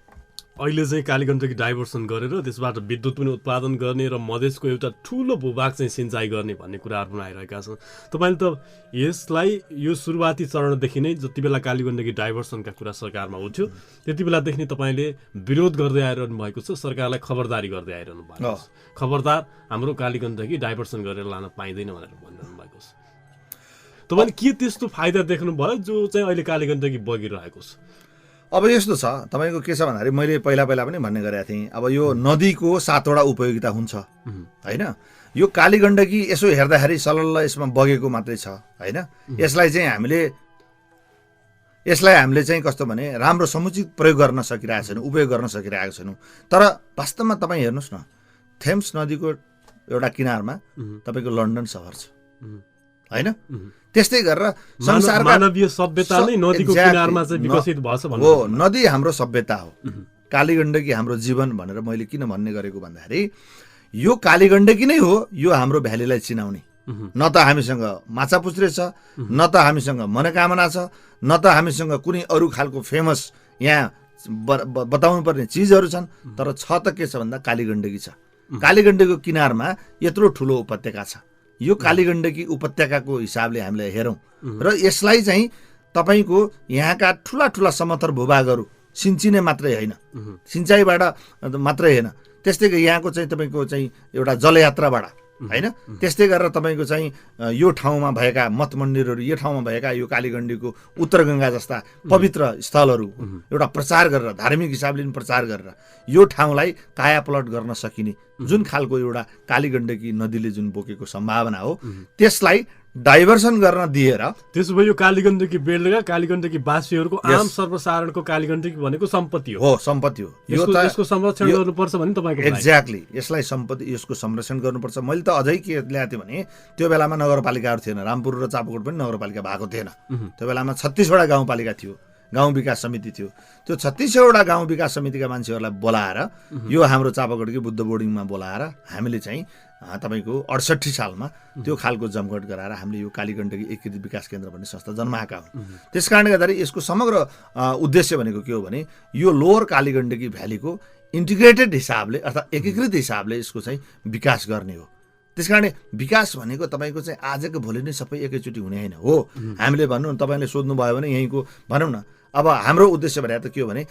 अहिले चाहिँ कालीगण्डकी डाइभर्सन गरेर त्यसबाट विद्युत पनि उत्पादन गर्ने र मधेसको एउटा ठुलो भूभाग चाहिँ सिँचाइ गर्ने भन्ने कुराहरू पनि आइरहेका छन्। तपाईँले त यसलाई यो सुरुवाती चरणदेखि नै जति बेला कालीगण्डकी डाइभर्सनका कुरा सरकारमा उठ्यो त्यति बेलादेखि नै तपाईँले विरोध गर्दै आइरहनु भएको छ, सरकारलाई खबरदारी गर्दै आइरहनु भएको छ, खबरदार हाम्रो कालीगण्डकी डाइभर्सन गरेर लान पाइँदैन भनेर भनिरहनु भएको छ। तपाईँले के त्यस्तो फाइदा देख्नुभयो जो चाहिँ अहिले कालीगण्डकी बगिरहेको छ? अब यस्तो छ तपाईँको के छ भन्दाखेरि मैले पहिला पनि भन्ने गरेको थिएँ, अब यो नदीको 7वटा उपयोगिता हुन्छ होइन। यो कालीगण्डकी यसो हेर्दाखेरि सलल्ल यसमा बगेको मात्रै छ होइन। यसलाई हामीले चाहिँ कस्तो भने राम्रो समुचित प्रयोग गर्न सकिरहेको छैनौँ, उपयोग गर्न सकिरहेको छैनौँ। तर वास्तवमा तपाईँ हेर्नुहोस् न, थेम्स नदीको एउटा किनारमा तपाईँको लन्डन सहर छ होइन। त्यस्तै गरेर संसारका मानवीय सभ्यता नै नदीको किनारमा चाहिँ विकसित भएछ भन्नु हो। नदी हाम्रो सभ्यता हो, कालीगण्डकी हाम्रो जीवन भनेर मैले किन भन्ने गरेको भन्दाखेरि यो कालीगण्डकी नै हो यो हाम्रो भ्यालीलाई चिनाउने। न त हामीसँग माछा पुच्छ्रे छ, न त हामीसँग मनोकामना छ, न त हामीसँग कुनै अरू खालको फेमस यहाँ बताउनु पर्ने चिजहरू छन्। तर छ त के छ भन्दा कालीगण्डकी छ। कालीगण्डकीको किनारमा यत्रो ठुलो उपत्यका छ। यो कालीगण्डकी उपत्यकाको हिसाबले हामीले हेरौँ र यसलाई चाहिँ तपाईँको यहाँका ठुला ठुला समथर भूभागहरू सिन्चिने मात्रै होइन, सिँचाइबाट मात्रै होइन, त्यस्तै यहाँको चाहिँ तपाईँको चाहिँ एउटा जलयात्राबाट होइन, त्यस्तै गरेर तपाईँको चाहिँ यो ठाउँमा भएका मठ मन्दिरहरू, यो ठाउँमा भएका यो कालीगण्डीको उत्तर गङ्गा जस्ता पवित्र स्थलहरू एउटा प्रचार गरेर, धार्मिक हिसाबले पनि प्रचार गरेर यो ठाउँलाई कायापलट गर्न सकिने जुन खालको एउटा कालीगण्डकी नदीले जुन बोकेको सम्भावना हो त्यसलाई डाइभर्सन गर्न दिएर, त्यसो भए यो कालीगण्डकी बेल्टका कालीगण्डकी वासीहरूको आम सर्वसाधारणको कालीगण्डकी भनेको सम्पत्ति हो, सम्पत्ति हो। यसको संरक्षण गर्नुपर्छ भने तपाईँको एक्ज्याक्टली यसलाई सम्पत्ति, यसको संरक्षण गर्नुपर्छ। मैले त अझै के ल्याएको थिएँ भने त्यो बेलामा नगरपालिकाहरू थिएन, रामपुर र चापाकोट पनि नगरपालिका भएको थिएन। त्यो बेलामा 36वटा गाउँपालिका थियो, गाउँ विकास समिति थियो। त्यो 36वटा गाउँ विकास समितिका मान्छेहरूलाई बोलाएर यो हाम्रो चापाकोटकी बुद्ध बोर्डिङमा बोलाएर हामीले चाहिँ तपाईँको 68 सालमा त्यो खालको जमघट गराएर हामीले यो कालीगण्डकी एकीकृत विकास केन्द्र भन्ने संस्था जन्माएका हुन्। त्यस कारणले गर्दाखेरि यसको समग्र उद्देश्य भनेको के हो भने यो लोवर कालीगण्डकी भ्यालीको इन्टिग्रेटेड हिसाबले अर्थात् एकीकृत हिसाबले यसको चाहिँ विकास गर्ने हो। त्यस कारणले विकास भनेको तपाईँको चाहिँ आजको भोलि नै सबै एकैचोटि हुने होइन हो। हामीले भन्नु तपाईँले सोध्नुभयो भने यहीँको भनौँ न, अब हाम्रो उद्देश्य भनेर त के हो भने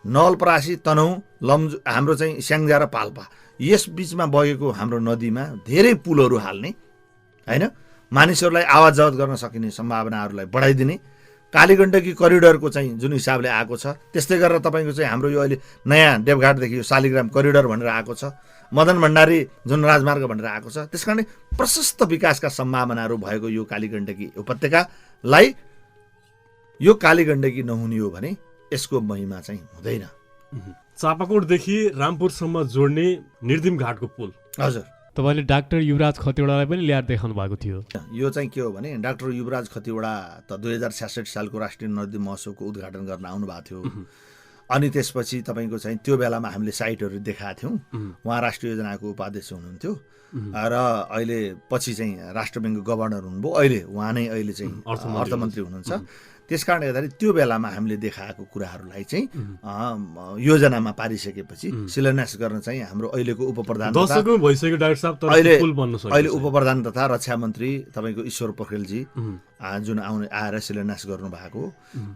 नवलपरासी, तनहुँ, लम्जु, हाम्रो चाहिँ स्याङ्जा र पाल्पा यस बिचमा बगेको हाम्रो नदीमा धेरै पुलहरू हाल्ने होइन, मानिसहरूलाई आवाज जावत गर्न सकिने सम्भावनाहरूलाई बढाइदिने, कालीगण्डकी करिडोरको चाहिँ जुन हिसाबले आएको छ त्यस्तै गरेर तपाईँको चाहिँ हाम्रो यो अहिले नयाँ देवघाटदेखि यो शालिग्राम करिडोर भनेर आएको छ, मदन भण्डारी जुन राजमार्ग भनेर आएको छ। त्यस कारणले प्रशस्त विकासका सम्भावनाहरू भएको यो कालीगण्डकी उपत्यकालाई यो कालीगण्डकी नहुने हो भने यसको महिमा चाहिँ हुँदैन। चापाकोटदेखि रामपुरसम्म जोड्ने निर्दिम घाटको पुल, हजुर, तपाईँले डाक्टर युवराज खतिवडालाई पनि ल्याएर देखाउनु भएको थियो। यो चाहिँ के हो भने डाक्टर युवराज खतिवडा त 2066 सालको राष्ट्रिय नदी महोत्सवको उद्घाटन गर्न आउनु भएको थियो। अनि त्यसपछि तपाईँको चाहिँ त्यो बेलामा हामीले साइटहरू देखाएको थियौँ। उहाँ राष्ट्रिय योजनाको उपाध्यक्ष हुनुहुन्थ्यो र अहिले पछि चाहिँ राष्ट्र ब्याङ्कको गभर्नर हुनुभयो। उहाँ नै अहिले चाहिँ अर्थमन्त्री हुनुहुन्छ। त्यस कारणले गर्दाखेरि त्यो बेलामा हामीले देखाएको कुराहरूलाई चाहिँ योजनामा पारिसकेपछि शिलान्यास गर्न चाहिँ हाम्रो अहिलेको उपप्रधान अहिले उपप्रधान तथा रक्षा मन्त्री तपाईँको ईश्वर पोखरेलजी जुन आएर शिलान्यास गर्नुभएको,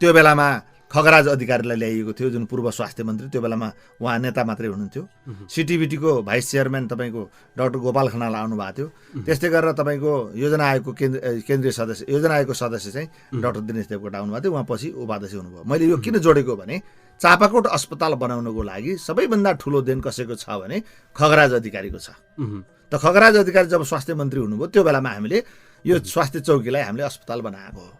त्यो बेलामा खगराज अधिकारीलाई ल्याइएको थियो जुन पूर्व स्वास्थ्य मन्त्री, त्यो बेलामा उहाँ नेता मात्रै हुनुहुन्थ्यो। सिटिभिटीको भाइस चेयरम्यान तपाईँको डाक्टर गोपाल खनाल आउनु भएको थियो। त्यस्तै गरेर तपाईँको योजना आयोगको केन्द्रीय सदस्य, योजना आयोगको सदस्य चाहिँ डाक्टर दिनेश देवकोटा आउनुभएको थियो, उहाँ पछि उपाध्यक्ष हुनुभयो। मैले यो किन जोडेको भने चापाकोट अस्पताल बनाउनको लागि सबैभन्दा ठुलो देन कसैको छ भने खगराज अधिकारीको छ। त खगराज अधिकारी जब स्वास्थ्य मन्त्री हुनुभयो त्यो बेलामा हामीले यो स्वास्थ्य चौकीलाई हामीले अस्पताल बनाएको हो।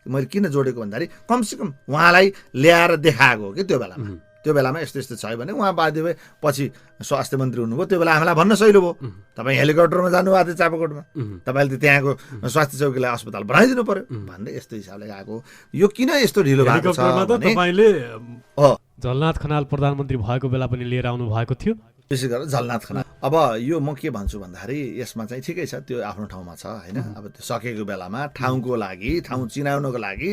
मैले किन जोडेको भन्दाखेरि कमसेकम उहाँलाई ल्याएर देखाएको हो कि त्यो बेलामा यस्तो यस्तो छ भने उहाँ बाध्य भए पछि स्वास्थ्य मन्त्री हुनुभयो। त्यो बेला हामीलाई भन्न सहिलो भयो, तपाईँ हेलिकप्टरमा जानुभएको थियो चापाकोटमा, तपाईँले त त्यहाँको स्वास्थ्य चौकीलाई अस्पताल बनाइदिनु पर्यो भन्दै यस्तो हिसाबले गएको। यो किन यस्तो ढिलो भएको छ भने झलनाथ खनाल प्रधानमन्त्री भएको बेला पनि लिएर आउनु भएको थियो। विशेष गरेर झलनाथ खनाल। अब यो म के भन्छु भन्दाखेरि यसमा चाहिँ ठिकै छ, त्यो आफ्नो ठाउँमा छ होइन। अब त्यो सकेको बेलामा ठाउँको लागि, ठाउँ चिनाउनको लागि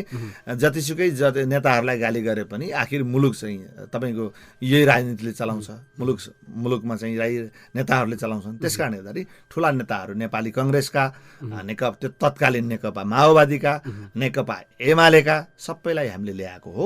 जतिसुकै नेताहरूलाई गाली गरे पनि आखिर मुलुक चाहिँ तपाईँको यही राजनीतिले चलाउँछ, मुलुकमा चाहिँ नेताहरूले चलाउँछन्। त्यस कारणले गर्दाखेरि ठुला नेताहरू नेपाली कङ्ग्रेसका, नेकपा त्यो तत्कालीन नेकपा माओवादीका, नेकपा एमालेका सबैलाई हामीले ल्याएको हो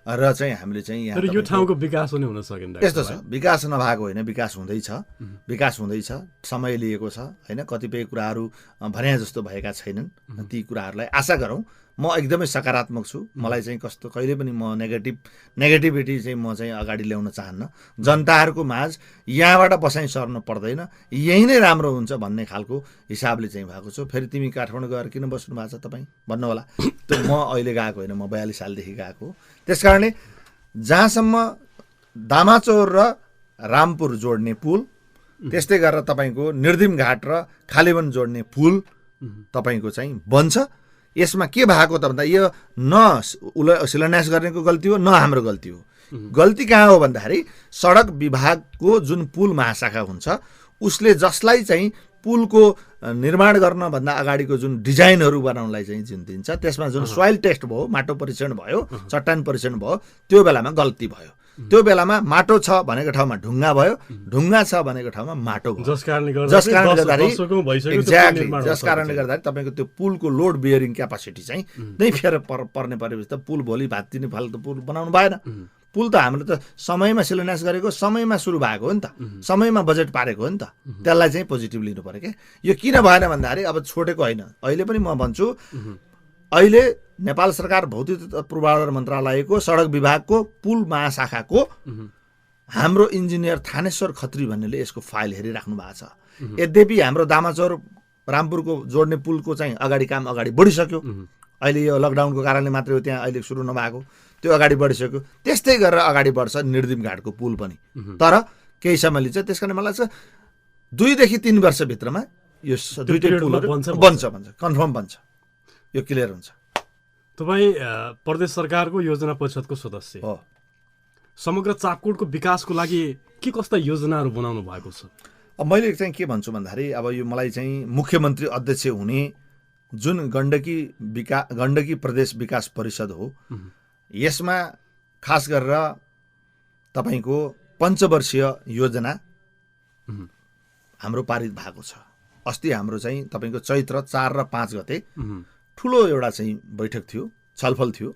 र चाहिँ हामीले चाहिँ यहाँ यो ठाउँको विकास पनि हुन सकेन। यस्तो छ, विकास नभएको होइन, विकास हुँदैछ, समय लिएको छ होइन। कतिपय कुराहरू भने जस्तो भएका छैनन्, ती कुराहरूलाई आशा गरौँ म एकदमै सकारात्मक छु। मलाई चाहिँ कस्तो कहिले पनि म नेगेटिभिटी चाहिँ म चाहिँ अगाडि ल्याउन चाहन्न। जनताहरूको माझ यहाँबाट बसाइ सर्नु पर्दैन, यही नै राम्रो हुन्छ भन्ने खालको हिसाबले चाहिँ भएको छु। फेरि तिमी काठमाडौँ गएर किन बस्नु भएको छ तपाईँ भन्नु होला। त्यो म अहिले गएको होइन, म 42 सालदेखि गएको हो। त्यस कारणले जहाँसम्म दामाचौर र रामपुर जोड्ने पुल, त्यस्तै गरेर तपाईँको निर्दिम घाट र खालेवन जोड्ने पुल तपाईँको चाहिँ बन्छ। यसमा के भएको त भन्दा यो न शिलान्यास गर्नेको गल्ती हो, न हाम्रो गल्ती हो। गल्ती कहाँ हो भन्दाखेरि सडक विभागको जुन पुल महाशाखा हुन्छ उसले जसलाई चाहिँ पुलको निर्माण गर्नभन्दा अगाडिको जुन डिजाइनहरू बनाउनलाई चाहिँ जुन दिन्छ, त्यसमा जुन सोइल टेस्ट भयो, माटो परीक्षण भयो, चट्टान परीक्षण भयो, त्यो बेलामा गल्ती भयो। त्यो बेलामा माटो छ भनेको ठाउँमा ढुङ्गा भयो, ढुङ्गा छ भनेको ठाउँमा माटो भयो। जस कारणले गर्दाखेरि तपाईँको त्यो पुलको लोड बियरिङ क्यापासिटी चाहिँ नै फेर पर्ने परेपछि त पुल भोलि भात्तिने फाल्तु पुल बनाउनु भएन। पुल त हामीले त समयमा शिलान्यास गरेको, समयमा सुरु भएको हो नि त, समयमा बजेट पारेको हो नि त। त्यसलाई चाहिँ पोजिटिभ लिनु पर्यो क्या। यो किन भएन भन्दाखेरि अब छोडेको होइन। अहिले पनि म भन्छु, अहिले नेपाल सरकार भौतिक पूर्वाधार मन्त्रालयको सडक विभागको पुल महाशाखाको हाम्रो इन्जिनियर थानेश्वर खत्री भन्नेले यसको फाइल हेरिराख्नु भएको छ। यद्यपि हाम्रो दामाचौर रामपुरको जोड्ने पुलको चाहिँ काम अगाडि बढिसक्यो। अहिले यो लकडाउनको कारणले मात्रै हो त्यहाँ अहिले सुरु नभएको, त्यो अगाडि बढिसक्यो। त्यस्तै गरेर अगाडि बढ्छ निर्दिम घाटको पुल पनि, तर केही समय लिन्छ। त्यस कारण मलाई लाग्छ 2 देखि 3 वर्षभित्रमा यो दुईटै पुलहरू बन्छ, कन्फर्म बन्छ, यो क्लियर हुन्छ। तपाईँ प्रदेश सरकारको योजना परिषदको सदस्य हो। समग्र चापकोटको विकासको लागि के कस्ता योजनाहरू बनाउनु भएको छ? अब मैले चाहिँ के भन्छु भन्दाखेरि अब यो मलाई चाहिँ मुख्यमन्त्री अध्यक्ष हुने जुन गण्डकी प्रदेश विकास परिषद हो, यसमा खास गरेर तपाईँको पञ्चवर्षीय योजना हाम्रो पारित भएको छ। अस्ति हाम्रो चाहिँ तपाईँको चैत्र 4 र 5 गते ठुलो एउटा चाहिँ बैठक थियो, छलफल थियो,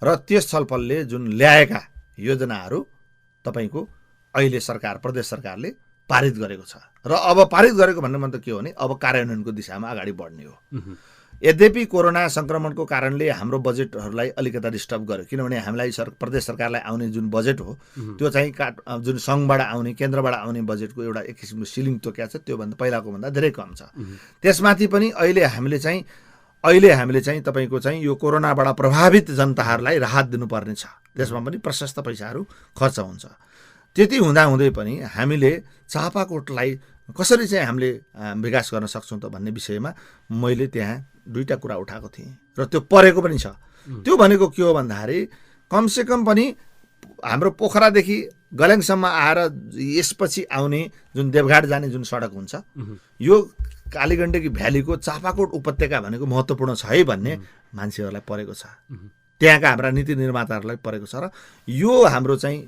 र त्यस छलफलले जुन ल्याएका योजनाहरू तपाईँको अहिले प्रदेश सरकारले पारित गरेको छ। र अब पारित गरेको भन्ने मतलब के हो भने अब कार्यान्वयनको दिशामा अगाडि बढ्ने हो। यद्यपि कोरोना सङ्क्रमणको कारणले हाम्रो बजेटहरूलाई अलिकता डिस्टर्ब गर्यो, किनभने हामीलाई प्रदेश सरकारलाई आउने जुन बजेट हो त्यो चाहिँ जुन सङ्घबाट आउने, केन्द्रबाट आउने बजेटको एउटा एक किसिमको सिलिङ तोक्या छ, त्योभन्दा पहिलाको भन्दा धेरै कम छ। त्यसमाथि पनि अहिले हामीले चाहिँ तपाईँको चाहिँ यो कोरोनाबाट प्रभावित जनताहरूलाई राहत दिनुपर्ने छ। त्यसमा पनि प्रशस्त पैसाहरू खर्च हुन्छ। त्यति हुँदाहुँदै पनि हामीले चापाकोटलाई कसरी चाहिँ हामीले विकास गर्न सक्छौँ त भन्ने विषयमा मैले त्यहाँ 2टा कुरा उठाएको थिएँ र त्यो परेको पनि छ। त्यो भनेको के हो भन्दाखेरि कमसेकम पनि हाम्रो पोखरादेखि गल्याङसम्म आएर यसपछि आउने जुन देवघाट जाने जुन सडक हुन्छ, यो कालीगण्डकी भ्यालीको चापाकोट उपत्यका भनेको महत्त्वपूर्ण छ है भन्ने मान्छेहरूलाई परेको छ, त्यहाँका हाम्रा नीति निर्माताहरूलाई परेको छ। र यो हाम्रो चाहिँ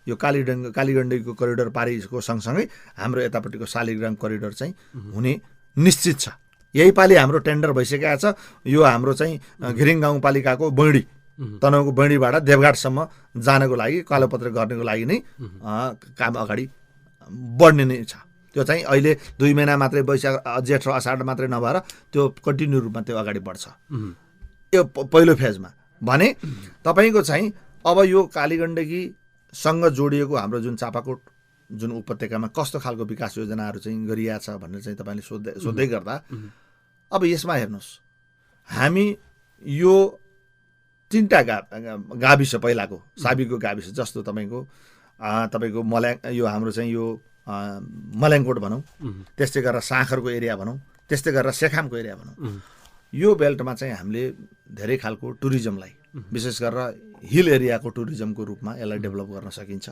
यो कालीगण्डकीको करिडोर पारिको सँगसँगै हाम्रो यतापट्टिको शालिग्राम करिडोर चाहिँ हुने निश्चित छ। यही पालि हाम्रो टेन्डर भइसकेको छ। यो हाम्रो चाहिँ घिरिङ गाउँपालिकाको बैडी, तनहुँको बैडीबाट देवघाटसम्म जानको लागि, कालोपत्र गर्नेको लागि नै काम अगाडि बढ्ने नै छ। त्यो चाहिँ अहिले 2 महिना मात्रै, वैशाख जेठ र असाढ मात्रै नभएर त्यो कन्टिन्यू रूपमा त्यो अगाडि बढ्छ। यो पहिलो फेजमा भने तपाईँको चाहिँ अब यो कालीगण्डकीसँग जोडिएको हाम्रो जुन चापाकोट जुन उपत्यकामा कस्तो खालको विकास योजनाहरू चाहिँ गरिएको छ भनेर चाहिँ तपाईँले सोध्दै गर्दा अब यसमा हेर्नुहोस्, हामी यो 3टा गाविस, पहिलाको साबीको गाविस जस्तो तपाईँको यो हाम्रो चाहिँ यो मल्याङकोट भनौँ, त्यस्तै गरेर साँखरको एरिया भनौँ, त्यस्तै गरेर सेखामको एरिया भनौँ, यो बेल्टमा चाहिँ हामीले धेरै खालको टुरिज्मलाई, विशेष गरेर हिल एरियाको टुरिज्मको रूपमा यसलाई डेभलप गर्न सकिन्छ।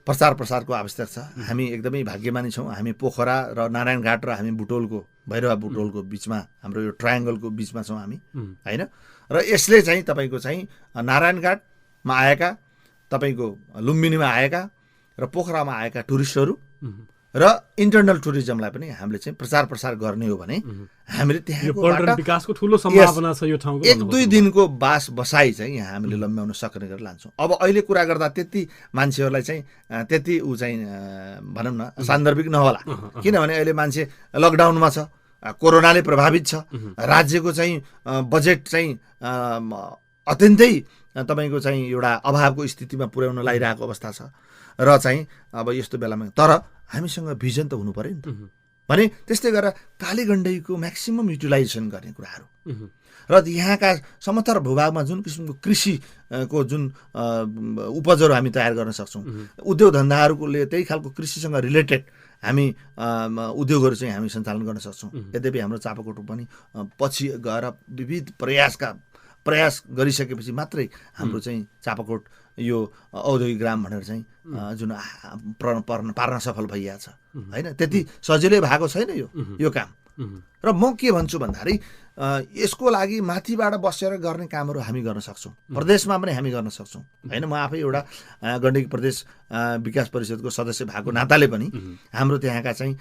प्रचार प्रसारको आवश्यक छ। हामी एकदमै भाग्यमानी छौँ। हामी पोखरा र नारायणघाट र हामी भैरवा बुटोलको बिचमा, हाम्रो यो ट्रायङ्गलको बिचमा छौँ हामी, होइन। र यसले चाहिँ तपाईँको चाहिँ नारायणघाटमा आएका, तपाईँको लुम्बिनीमा आएका र पोखरामा आएका टुरिस्टहरू र इन्टरनल टुरिज्मलाई पनि हामीले चाहिँ प्रचार प्रसार गर्ने हो भने हामीले त्यहाँ विकासको ठुलो सम्भावना छ। यो ठाउँको 1-2 दिनको बसाइ चाहिँ यहाँ हामीले लम्ब्याउन सक्ने गरेर लान्छौँ। अब अहिले कुरा गर्दा त्यति मान्छेहरूलाई चाहिँ त्यति चाहिँ भनौँ न सान्दर्भिक नहोला, किनभने अहिले मान्छे लकडाउनमा छ, कोरोनाले प्रभावित छ, राज्यको चाहिँ बजेट चाहिँ अत्यन्तै तपाईँको चाहिँ एउटा अभावको स्थितिमा पुर्याउन लागिरहेको अवस्था छ र चाहिँ अब यस्तो बेलामा तर हामीसँग भिजन त हुनु पर्यो नि त भने त्यस्तै गरेर कालीगण्डकीको म्याक्सिमम युटिलाइजेसन गर्ने कुराहरू र यहाँका समतल भूभागमा जुन किसिमको कृषिको जुन उपजहरू हामी तयार गर्न सक्छौँ, उद्योग धन्दाहरूले त्यही खालको कृषिसँग रिलेटेड हामी उद्योगहरू चाहिँ हामी सञ्चालन गर्न सक्छौँ। यद्यपि हाम्रो चापाकोटमा पनि पछि गएर विविध प्रयास गरिसकेपछि मात्रै हाम्रो चाहिँ चापाकोट यो औद्योगिक ग्राम भनेर चाहिँ जुन पार्न सफल भइरहेछ होइन, त्यति सजिलै भएको छैन यो काम। र म के भन्छु भन्दाखेरि यसको लागि माथिबाट बसेर गर्ने कामहरू हामी गर्न सक्छौँ, प्रदेशमा पनि हामी गर्न सक्छौँ होइन। म आफै एउटा गण्डकी प्रदेश विकास परिषदको सदस्य भएको नाताले पनि हाम्रो त्यहाँका चाहिँ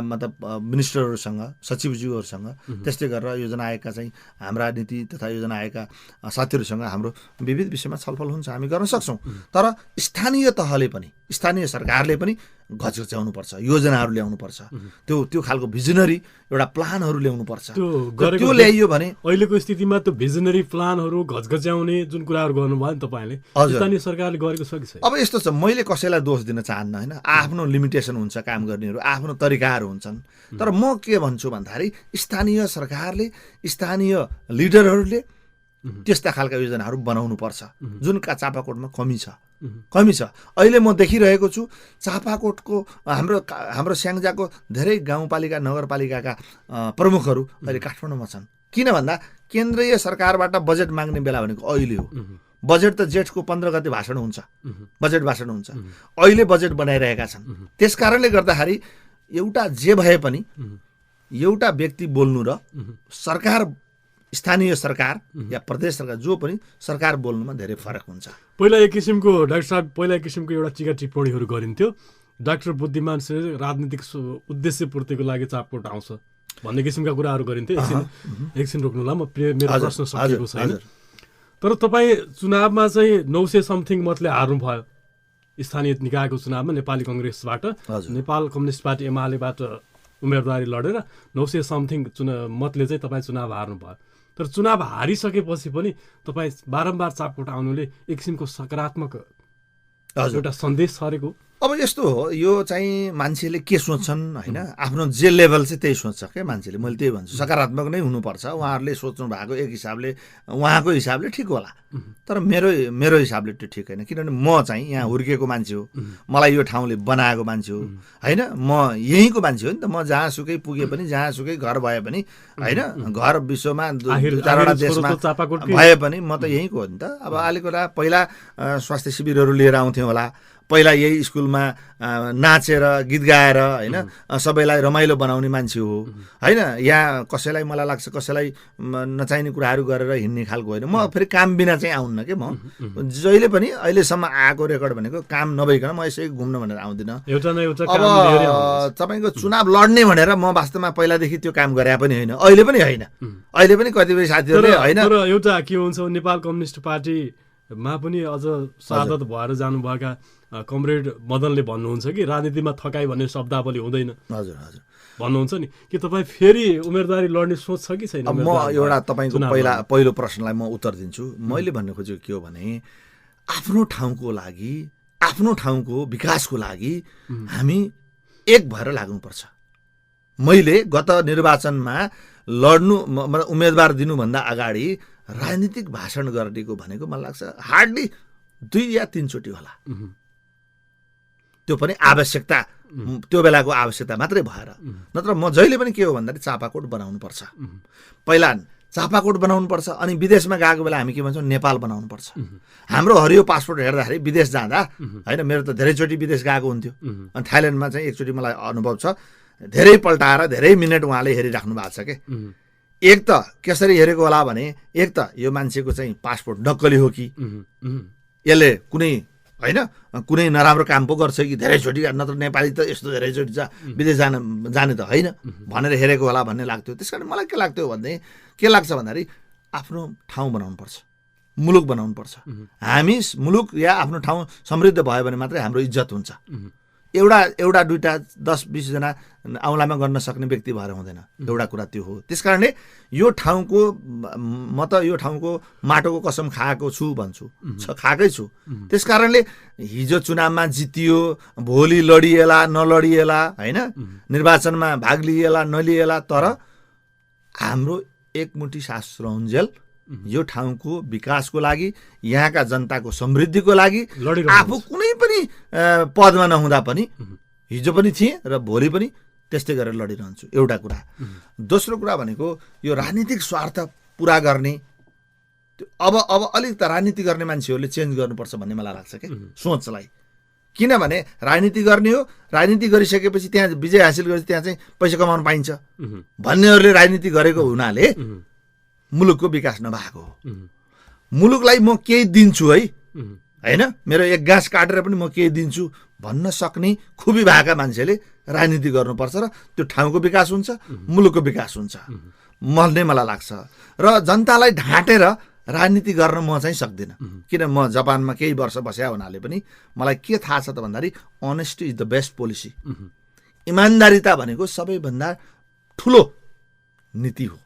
मतलब मिनिस्टरहरूसँग सचिवज्यूहरूसँग त्यस्तै गरेर योजना आयोगका चाहिँ हाम्रा नीति तथा योजना आयोगका साथीहरूसँग हाम्रो विविध विषयमा छलफल हुन्छ, हामी गर्न सक्छौँ। तर स्थानीय तहले पनि स्थानीय सरकारले पनि घचघच्याउनुपर्छ, योजनाहरू ल्याउनुपर्छ, त्यो खालको भिजनरी एउटा प्लानहरू ल्याउनुपर्छ। त्यो ल्याइयो भने अहिलेको स्थितिमा त्यो भिजनरी प्लानहरू घचघच्याउने जुन कुराहरू गर्नुभयो नि तपाईँले, स्थानीय सरकारले गरेको छ कि छैन? अब यस्तो छ, मैले कसैलाई दोष दिन चाहन्न होइन, आफ्नो लिमिटेसन हुन्छ, काम गर्नेहरू आफ्नो तरिकाहरू हुन्छन्। तर म के भन्छु भन्दाखेरि स्थानीय सरकारले स्थानीय लिडरहरूले त्यस्ता खालका योजनाहरू बनाउनु पर्छ जुनका चापाकोटमा कमी छ। अहिले म देखिरहेको छु चापाकोटको हाम्रो स्याङ्जाको धेरै गाउँपालिका नगरपालिकाका प्रमुखहरू अहिले काठमाडौँमा छन्। किन भन्दा केन्द्रीय सरकारबाट बजेट माग्ने बेला भनेको अहिले हो। बजेट त जेठको 15 गते भाषण हुन्छ, बजेट भाषण हुन्छ, अहिले बजेट बनाइरहेका छन्। त्यस कारणले गर्दाखेरि एउटा जे भए पनि एउटा व्यक्ति बोल्नु र सरकार स्थानीय सरकार या प्रदेश सरकार जो पनि सरकार बोल्नुमा धेरै फरक हुन्छ। पहिला एक किसिमको डाक्टर साहब एउटा टिका टिप्पणीहरू गरिन्थ्यो, डाक्टर बुद्धिमान श्रेष्ठ राजनीतिक उद्देश्य पूर्तिको लागि चापकोट आउँछ भन्ने किसिमका कुराहरू गरिन्थ्यो। एकछिन रोक्नुला, मेरो प्रश्न सकिएको छैन। तर तपाईँ चुनावमा चाहिँ 900 समथिङ मतले हार्नुभयो स्थानीय निकायको चुनावमा नेपाली कङ्ग्रेसबाट, नेपाल कम्युनिस्ट पार्टी एमालेबाट उम्मेदवारी लडेर 900 समथिङ मतले चाहिँ तपाईँ चुनाव हार्नुभयो। तर चुनाव हारिसकेपछि पनि तपाईँ बारम्बार चापकोट आउनुले एक किसिमको सकारात्मक एउटा सन्देश छरेको। अब यस्तो हो, यो चाहिँ मान्छेले के सोच्छन् होइन, आफ्नो जे लेभल चाहिँ त्यही सोच्छ क्या मान्छेले। मैले त्यही भन्छु, सकारात्मक नै हुनुपर्छ। उहाँहरूले सोच्नु भएको एक हिसाबले उहाँको हिसाबले ठिक होला, तर मेरो हिसाबले त्यो ठिक होइन। किनभने म चाहिँ यहाँ हुर्किएको मान्छे हो, मलाई यो ठाउँले बनाएको मान्छे हो होइन, म यहीँको मान्छे हो नि त। म जहाँसुकै पुगे पनि जहाँसुकै घर भए पनि होइन, घर विश्वमा 2-4वटा देशमा भए पनि म त यहीँको हो नि त। अब अलिकता पहिला स्वास्थ्य शिविरहरू लिएर आउँथ्यौँ होला, पहिला यही स्कुलमा नाचेर गीत गाएर होइन सबैलाई रमाइलो बनाउने मान्छे हो होइन। यहाँ कसैलाई मलाई लाग्छ कसैलाई नचाहिने कुराहरू गरेर हिँड्ने खालको होइन। म फेरि काम बिना चाहिँ आउन्न कि, म जहिले पनि अहिलेसम्म आएको रेकर्ड भनेको काम नभइकन म यसै घुम्न भनेर आउँदिनँ। अब तपाईँको चुनाव लड्ने भनेर म वास्तवमा पहिलादेखि त्यो काम गरे पनि होइन, अहिले पनि होइन। अहिले पनि कतिपय साथीहरूले होइन, तर एउटा के हुन्छ नेपाल कम्युनिस्ट पार्टीमा पनि अझ सादत भएर जानुभएका कमरेड मदनले भन्नुहुन्छ कि राजनीतिमा थकाइ भन्ने शब्दावली हुँदैन। हजुर हजुर भन्नुहुन्छ नि, के तपाईँ फेरि उम्मेदवारी लड्ने सोच छ कि छैन? म एउटा तपाईँको पहिलो प्रश्नलाई म उत्तर दिन्छु। मैले भन्नु खोजेको के हो भने आफ्नो ठाउँको लागि, आफ्नो ठाउँको विकासको लागि हामी एक भएर लाग्नुपर्छ। मैले गत निर्वाचनमा लड्नु उम्मेदवार दिनुभन्दा अगाडि राजनीतिक भाषण गरेको भनेको मलाई लाग्छ हार्डली 2 या 3 चोटि होला। त्यो पनि आवश्यकता, त्यो बेलाको आवश्यकता मात्रै भएर। नत्र म जहिले पनि के हो भन्दाखेरि चापाकोट बनाउनुपर्छ। पहिला चापाकोट बनाउनुपर्छ, अनि विदेशमा गएको बेला हामी के भन्छौँ नेपाल बनाउनुपर्छ। हाम्रो हरियो पासपोर्ट हेर्दाखेरि विदेश जाँदा होइन, मेरो त धेरैचोटि विदेश गएको हुन्थ्यो। अनि थाइल्यान्डमा चाहिँ एकचोटि मलाई अनुभव छ, धेरै पल्टाएर धेरै मिनट उहाँले हेरिराख्नु भएको छ कि। एक त कसरी हेरेको होला भने, एक त यो मान्छेको चाहिँ पासपोर्ट नक्कली हो कि, यसले कुनै होइन कुनै नराम्रो काम पो गर्छ कि, धेरैचोटि नत्र नेपाली त यस्तो धेरैचोटि विदेश जाने त होइन भनेर हेरेको होला भन्ने लाग्थ्यो। त्यस कारण मलाई के लाग्थ्यो भन्दै के लाग्छ भन्दाखेरि आफ्नो ठाउँ बनाउनुपर्छ, मुलुक बनाउनुपर्छ। हामी मुलुक या आफ्नो ठाउँ समृद्ध भयो भने मात्रै हाम्रो इज्जत हुन्छ। एउटा दुईटा 10-20 जना औँलामा गर्न सक्ने व्यक्ति भएर हुँदैन। एउटा कुरा त्यो हो। त्यसकारणले यो ठाउँको म त यो ठाउँको माटोको कसम खाएको छु भन्छु, खाएकै छु। त्यसकारणले हिजो चुनावमा जितियो, भोलि लडिएला नलडिएला होइन, निर्वाचनमा भाग लिएला नलिएला, तर हाम्रो एकमुठी सास रहन्जेल यो ठाउँको विकासको लागि, यहाँका जनताको समृद्धिको लागि आफू कुनै पनि पदमा नहुँदा पनि हिजो पनि थिएँ र भोलि पनि त्यस्तै गरेर लडिरहन्छु। एउटा कुरा। दोस्रो कुरा भनेको यो राजनीतिक स्वार्थ पुरा गर्ने, अब अलिक त राजनीति गर्ने मान्छेहरूले चेन्ज गर्नुपर्छ भन्ने मलाई लाग्छ क्या सोचलाई। किनभने राजनीति गर्ने हो, राजनीति गरिसकेपछि त्यहाँ विजय हासिल गरेपछि त्यहाँ चाहिँ पैसा कमाउन पाइन्छ भन्नेहरूले राजनीति गरेको हुनाले मुलुकको विकास नभएको हो। मुलुकलाई म केही दिन्छु है होइन, मेरो एक गाँस काटेर पनि म केही दिन्छु भन्न सक्ने खुबी भएका मान्छेले राजनीति गर्नुपर्छ र त्यो ठाउँको विकास हुन्छ, मुलुकको विकास हुन्छ भन्ने मलाई लाग्छ। र जनतालाई ढाँटेर राजनीति गर्न म चाहिँ सक्दिनँ। किन, म जापानमा केही वर्ष बस्या हुनाले पनि मलाई के थाहा छ त भन्दाखेरि honesty is the best policy. इमान्दारिता भनेको सबैभन्दा ठुलो नीति हो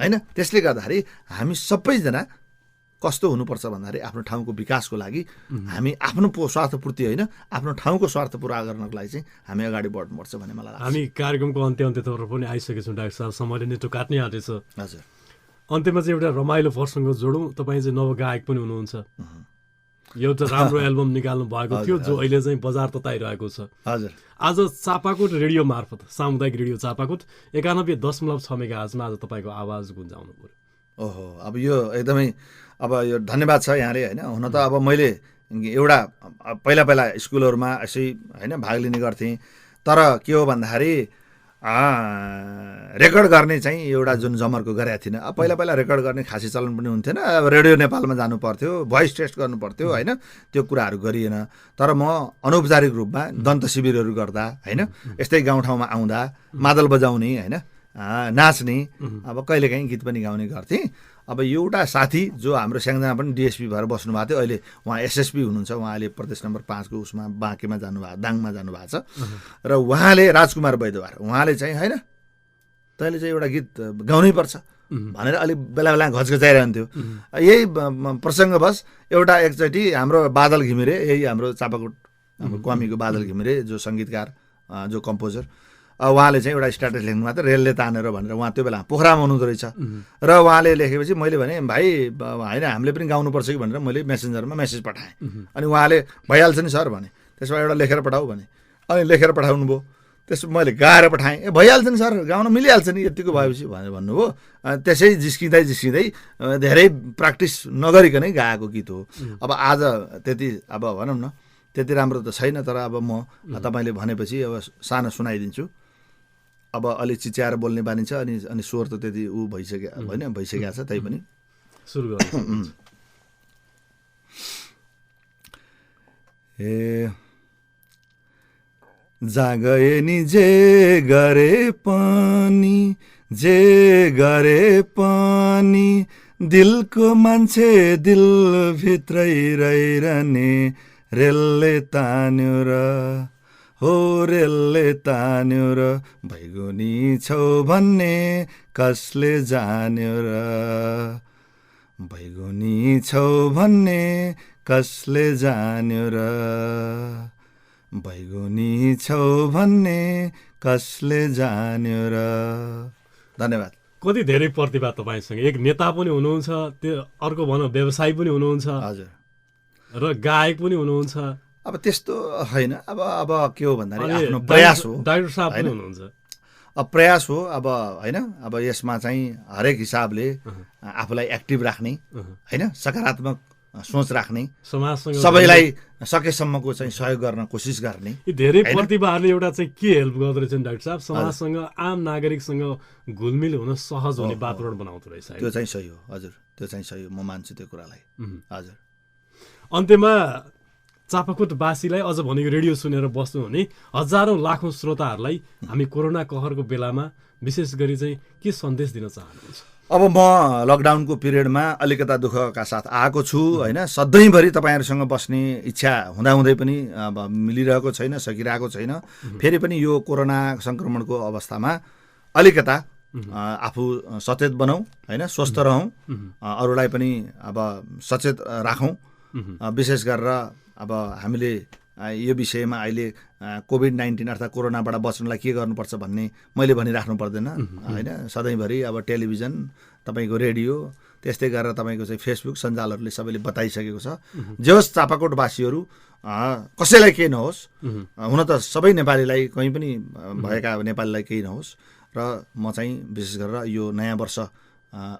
होइन। त्यसले गर्दाखेरि हामी सबैजना कस्तो हुनुपर्छ भन्दाखेरि आफ्नो ठाउँको विकासको लागि हामी आफ्नो स्वार्थपूर्ति होइन, आफ्नो ठाउँको स्वार्थ पुरा गर्नको लागि चाहिँ हामी अगाडि बढ्नुपर्छ भन्ने मलाई लाग्छ। हामी कार्यक्रमको अन्त्यतिर पनि आइसकेछौँ डाक्टर साहब, समयले नेटो काट्नै आँटेछ। हजुर, अन्त्यमा चाहिँ एउटा रमाइलो प्रसङ्ग जोडौँ। तपाईँ चाहिँ नवगायक पनि हुनुहुन्छ, एउटा राम्रो एल्बम निकाल्नु भएको थियो जो अहिले चाहिँ बजार तताइरहेको छ। हजुर, आज चापाकोट रेडियो मार्फत, सामुदायिक रेडियो चापाकोट 91.6 मेगाहर्जमा आज तपाईँको आवाज गुन्जाउनु पर्यो। ओहो, अब यो एकदमै अब यो धन्यवाद छ यहाँले होइन। हुन त अब मैले एउटा पहिला स्कुलहरूमा यसै होइन भाग लिने गर्थेँ, तर के हो भन्दाखेरि रेकर्ड गर्ने चाहिँ एउटा जुन जमर्को गरेको थिइनँ। अब पहिला रेकर्ड गर्ने खासै चलन पनि हुन्थेन। अब रेडियो नेपालमा जानु पर्थ्यो, भोइस टेस्ट गर्नु पर्थ्यो होइन, त्यो कुराहरू गरिएन। तर म अनौपचारिक रूपमा दन्त शिविरहरू गर्दा होइन, यस्तै गाउँठाउँमा आउँदा मादल बजाउने होइन, नाच्ने, अब कहिलेकाहीँ गीत पनि गाउने गर्थेँ। अब एउटा साथी जो हाम्रो स्याङ्जामा पनि डिएसपी भएर बस्नु भएको थियो, अहिले उहाँ एसएसपी हुनुहुन्छ, उहाँ अहिले प्रदेश नम्बर 5 को उसमा बाँकेमा जानुभएको, दाङमा जानुभएको छ। र उहाँले राजकुमार वैद्यवार उहाँले चाहिँ होइन तैँले चाहिँ एउटा गीत गाउनै पर्छ भनेर अलिक बेला बेला घचघचाइरहन्थ्यो। यही प्रसङ्गवश एउटा एकचोटि हाम्रो बादल घिमिरे, यही हाम्रो चापाकोट हाम्रो क्वामीको बादल घिमिरे जो सङ्गीतकार, जो कम्पोजर, उहाँले चाहिँ एउटा स्ट्याटस लेख्नु भएको थियो, रेलले तानेर भनेर। उहाँ त्यो बेला पोखरामा हुनुहुँदो रहेछ र उहाँले लेखेपछि मैले भने भाइ होइन हामीले पनि गाउनुपर्छ कि भनेर मैले मेसेन्जरमा मेसेज पठाएँ। अनि उहाँले भइहाल्छ नि सर भने, त्यसमा एउटा लेखेर पठाऊ भने, अनि लेखेर पठाउनु भयो। त्यसो मैले गाएर पठाएँ, भइहाल्छ नि सर, गाउन मिलिहाल्छ नि यतिको भएपछि भनेर भन्नुभयो। त्यसै जिस्किँदै धेरै प्र्याक्टिस नगरिकनै गाएको गीत हो। अब आज त्यति अब भनौँ न त्यति राम्रो त छैन, तर अब म तपाईँले भनेपछि अब सानो सुनाइदिन्छु। अब अलिक चिच्याएर बोल्ने बानी छ, अनि स्वर त त्यति भइसक्यो होइन, भइसकेको छ, तै पनि सुरु गर्नु। ए जागए नि जे गरे पनि दिलको मान्छे दिल भित्रै रहिरहने रेलले तान्यो र हो रेलले तान्यो र भैगुनी छौ भन्ने कसले जान्यो र भैगुनी छौ भन्ने कसले जान्यो र भैगुनी छौ भन्ने कसले जान्यो र। धन्यवाद। कति धेरै प्रतिभा तपाईँसँग, एक नेता पनि हुनुहुन्छ, त्यो अर्को भनौँ व्यवसायी पनि हुनुहुन्छ, हजुर, र गायक पनि हुनुहुन्छ। अब त्यस्तो होइन, अब के हो भन्दाखेरि आफ्नो प्रयास हो। डाक्टर साहब पनि हुनुहुन्छ, अब प्रयास हो। अब होइन, अब यसमा चाहिँ हरेक हिसाबले आफूलाई एक्टिभ राख्ने होइन, सकारात्मक सोच राख्ने, समाजसँग सबैलाई सकेसम्मको चाहिँ सहयोग गर्न कोसिस गर्ने। यी धेरै प्रतिभाहरूले एउटा चाहिँ के हेल्प गर्दो रहेछन् डाक्टर साहब, समाजसँग आम नागरिकसँग घुलमिल हुन सहज हुने वातावरण बनाउँदो रहेछ। त्यो चाहिँ सही हो हजुर, त्यो चाहिँ सही हो, म मान्छु त्यो कुरालाई हजुर। अन्त्यमा चापाकोटवासीलाई अझ भनेको रेडियो सुनेर बस्नुहुने हजारौँ लाखौँ श्रोताहरूलाई हामी कोरोना कहरको बेलामा विशेष गरी चाहिँ के सन्देश दिन चाहनुहुन्छ? अब म लकडाउनको पिरियडमा अलिकता दुःखका साथ आएको छु होइन। सधैँभरि तपाईँहरूसँग बस्ने इच्छा हुँदाहुँदै पनि अब मिलिरहेको छैन, सकिरहेको छैन। फेरि पनि यो कोरोना सङ्क्रमणको अवस्थामा अलिकता आफू सचेत बनाऊ होइन, स्वस्थ रहौँ, अरूलाई पनि अब सचेत राखौँ। विशेष गरेर अब हामीले यो विषयमा अहिले कोभिड-19 अर्थात् कोरोनाबाट बच्नलाई के गर्नुपर्छ भन्ने मैले भनिराख्नु पर्दैन होइन। सधैँभरि अब टेलिभिजन, तपाईँको रेडियो, त्यस्तै गरेर तपाईँको चाहिँ फेसबुक सञ्जालहरूले सबैले बताइसकेको छ। जे होस् चापाकोटवासीहरू कसैलाई केही नहोस्, हुन त सबै नेपालीलाई कहीँ पनि भएका नेपालीलाई केही नहोस्। र म चाहिँ विशेष गरेर यो नयाँ वर्ष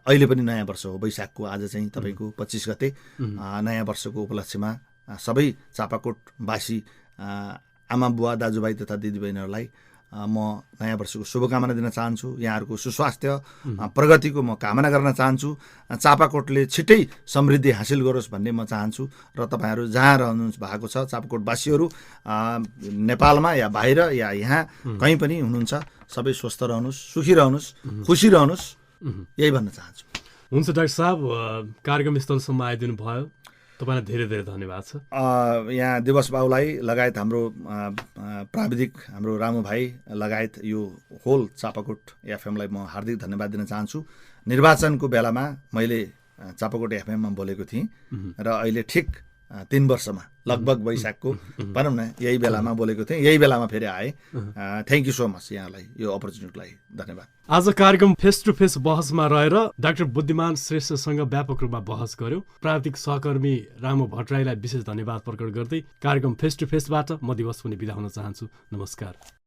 अहिले पनि नयाँ वर्ष हो, वैशाखको आज चाहिँ तपाईँको 25 गते नयाँ वर्षको उपलक्ष्यमा सबै चापाकोटवासी आमा बुवा दाजुभाइ तथा दिदीबहिनीहरूलाई म नयाँ वर्षको शुभकामना दिन चाहन्छु। यहाँहरूको सुस्वास्थ्य प्रगतिको म कामना गर्न चाहन्छु। चापाकोटले छिट्टै समृद्धि हासिल गरोस् भन्ने म चाहन्छु। र तपाईँहरू जहाँ रहनु भएको छ चापाकोटवासीहरू नेपालमा या बाहिर या यहाँ कहीँ पनि हुनुहुन्छ, सबै स्वस्थ रहनुहोस्, सुखी रहनुहोस्, खुसी रहनुहोस्, यही भन्न चाहन्छु। हुन्छ डाक्टर साहब, कार्यक्रम स्थलसम्म आइदिनु भयो, तपाईँलाई धेरै धेरै धन्यवाद छ। यहाँ दिवस बाबुलाई लगायत हाम्रो प्राविधिक हाम्रो रामु भाइ लगायत यो होल चापाकोट एफएमलाई म हार्दिक धन्यवाद दिन चाहन्छु। निर्वाचनको बेलामा मैले चापाकोट एफएममा बोलेको थिएँ र अहिले ठिक 3 वर्षमा लगभग वैशाखको भनौँ न यही बेलामा बोलेको थिएँ, यही बेलामा फेरि आएँ। थ्याङ्क यू सो मच यहाँलाई, यो अपर्च्युनिटीलाई धन्यवाद। आज कार्यक्रम फेस टु फेस बहसमा रहेर डाक्टर बुद्धिमान श्रेष्ठसँग व्यापक रूपमा बहस गर्यो। प्राविधिक सहकर्मी रामु भट्टराईलाई विशेष धन्यवाद प्रकट गर्दै कार्यक्रम फेस टु फेसबाट म दिवस पनि बिदा हुन चाहन्छु। नमस्कार।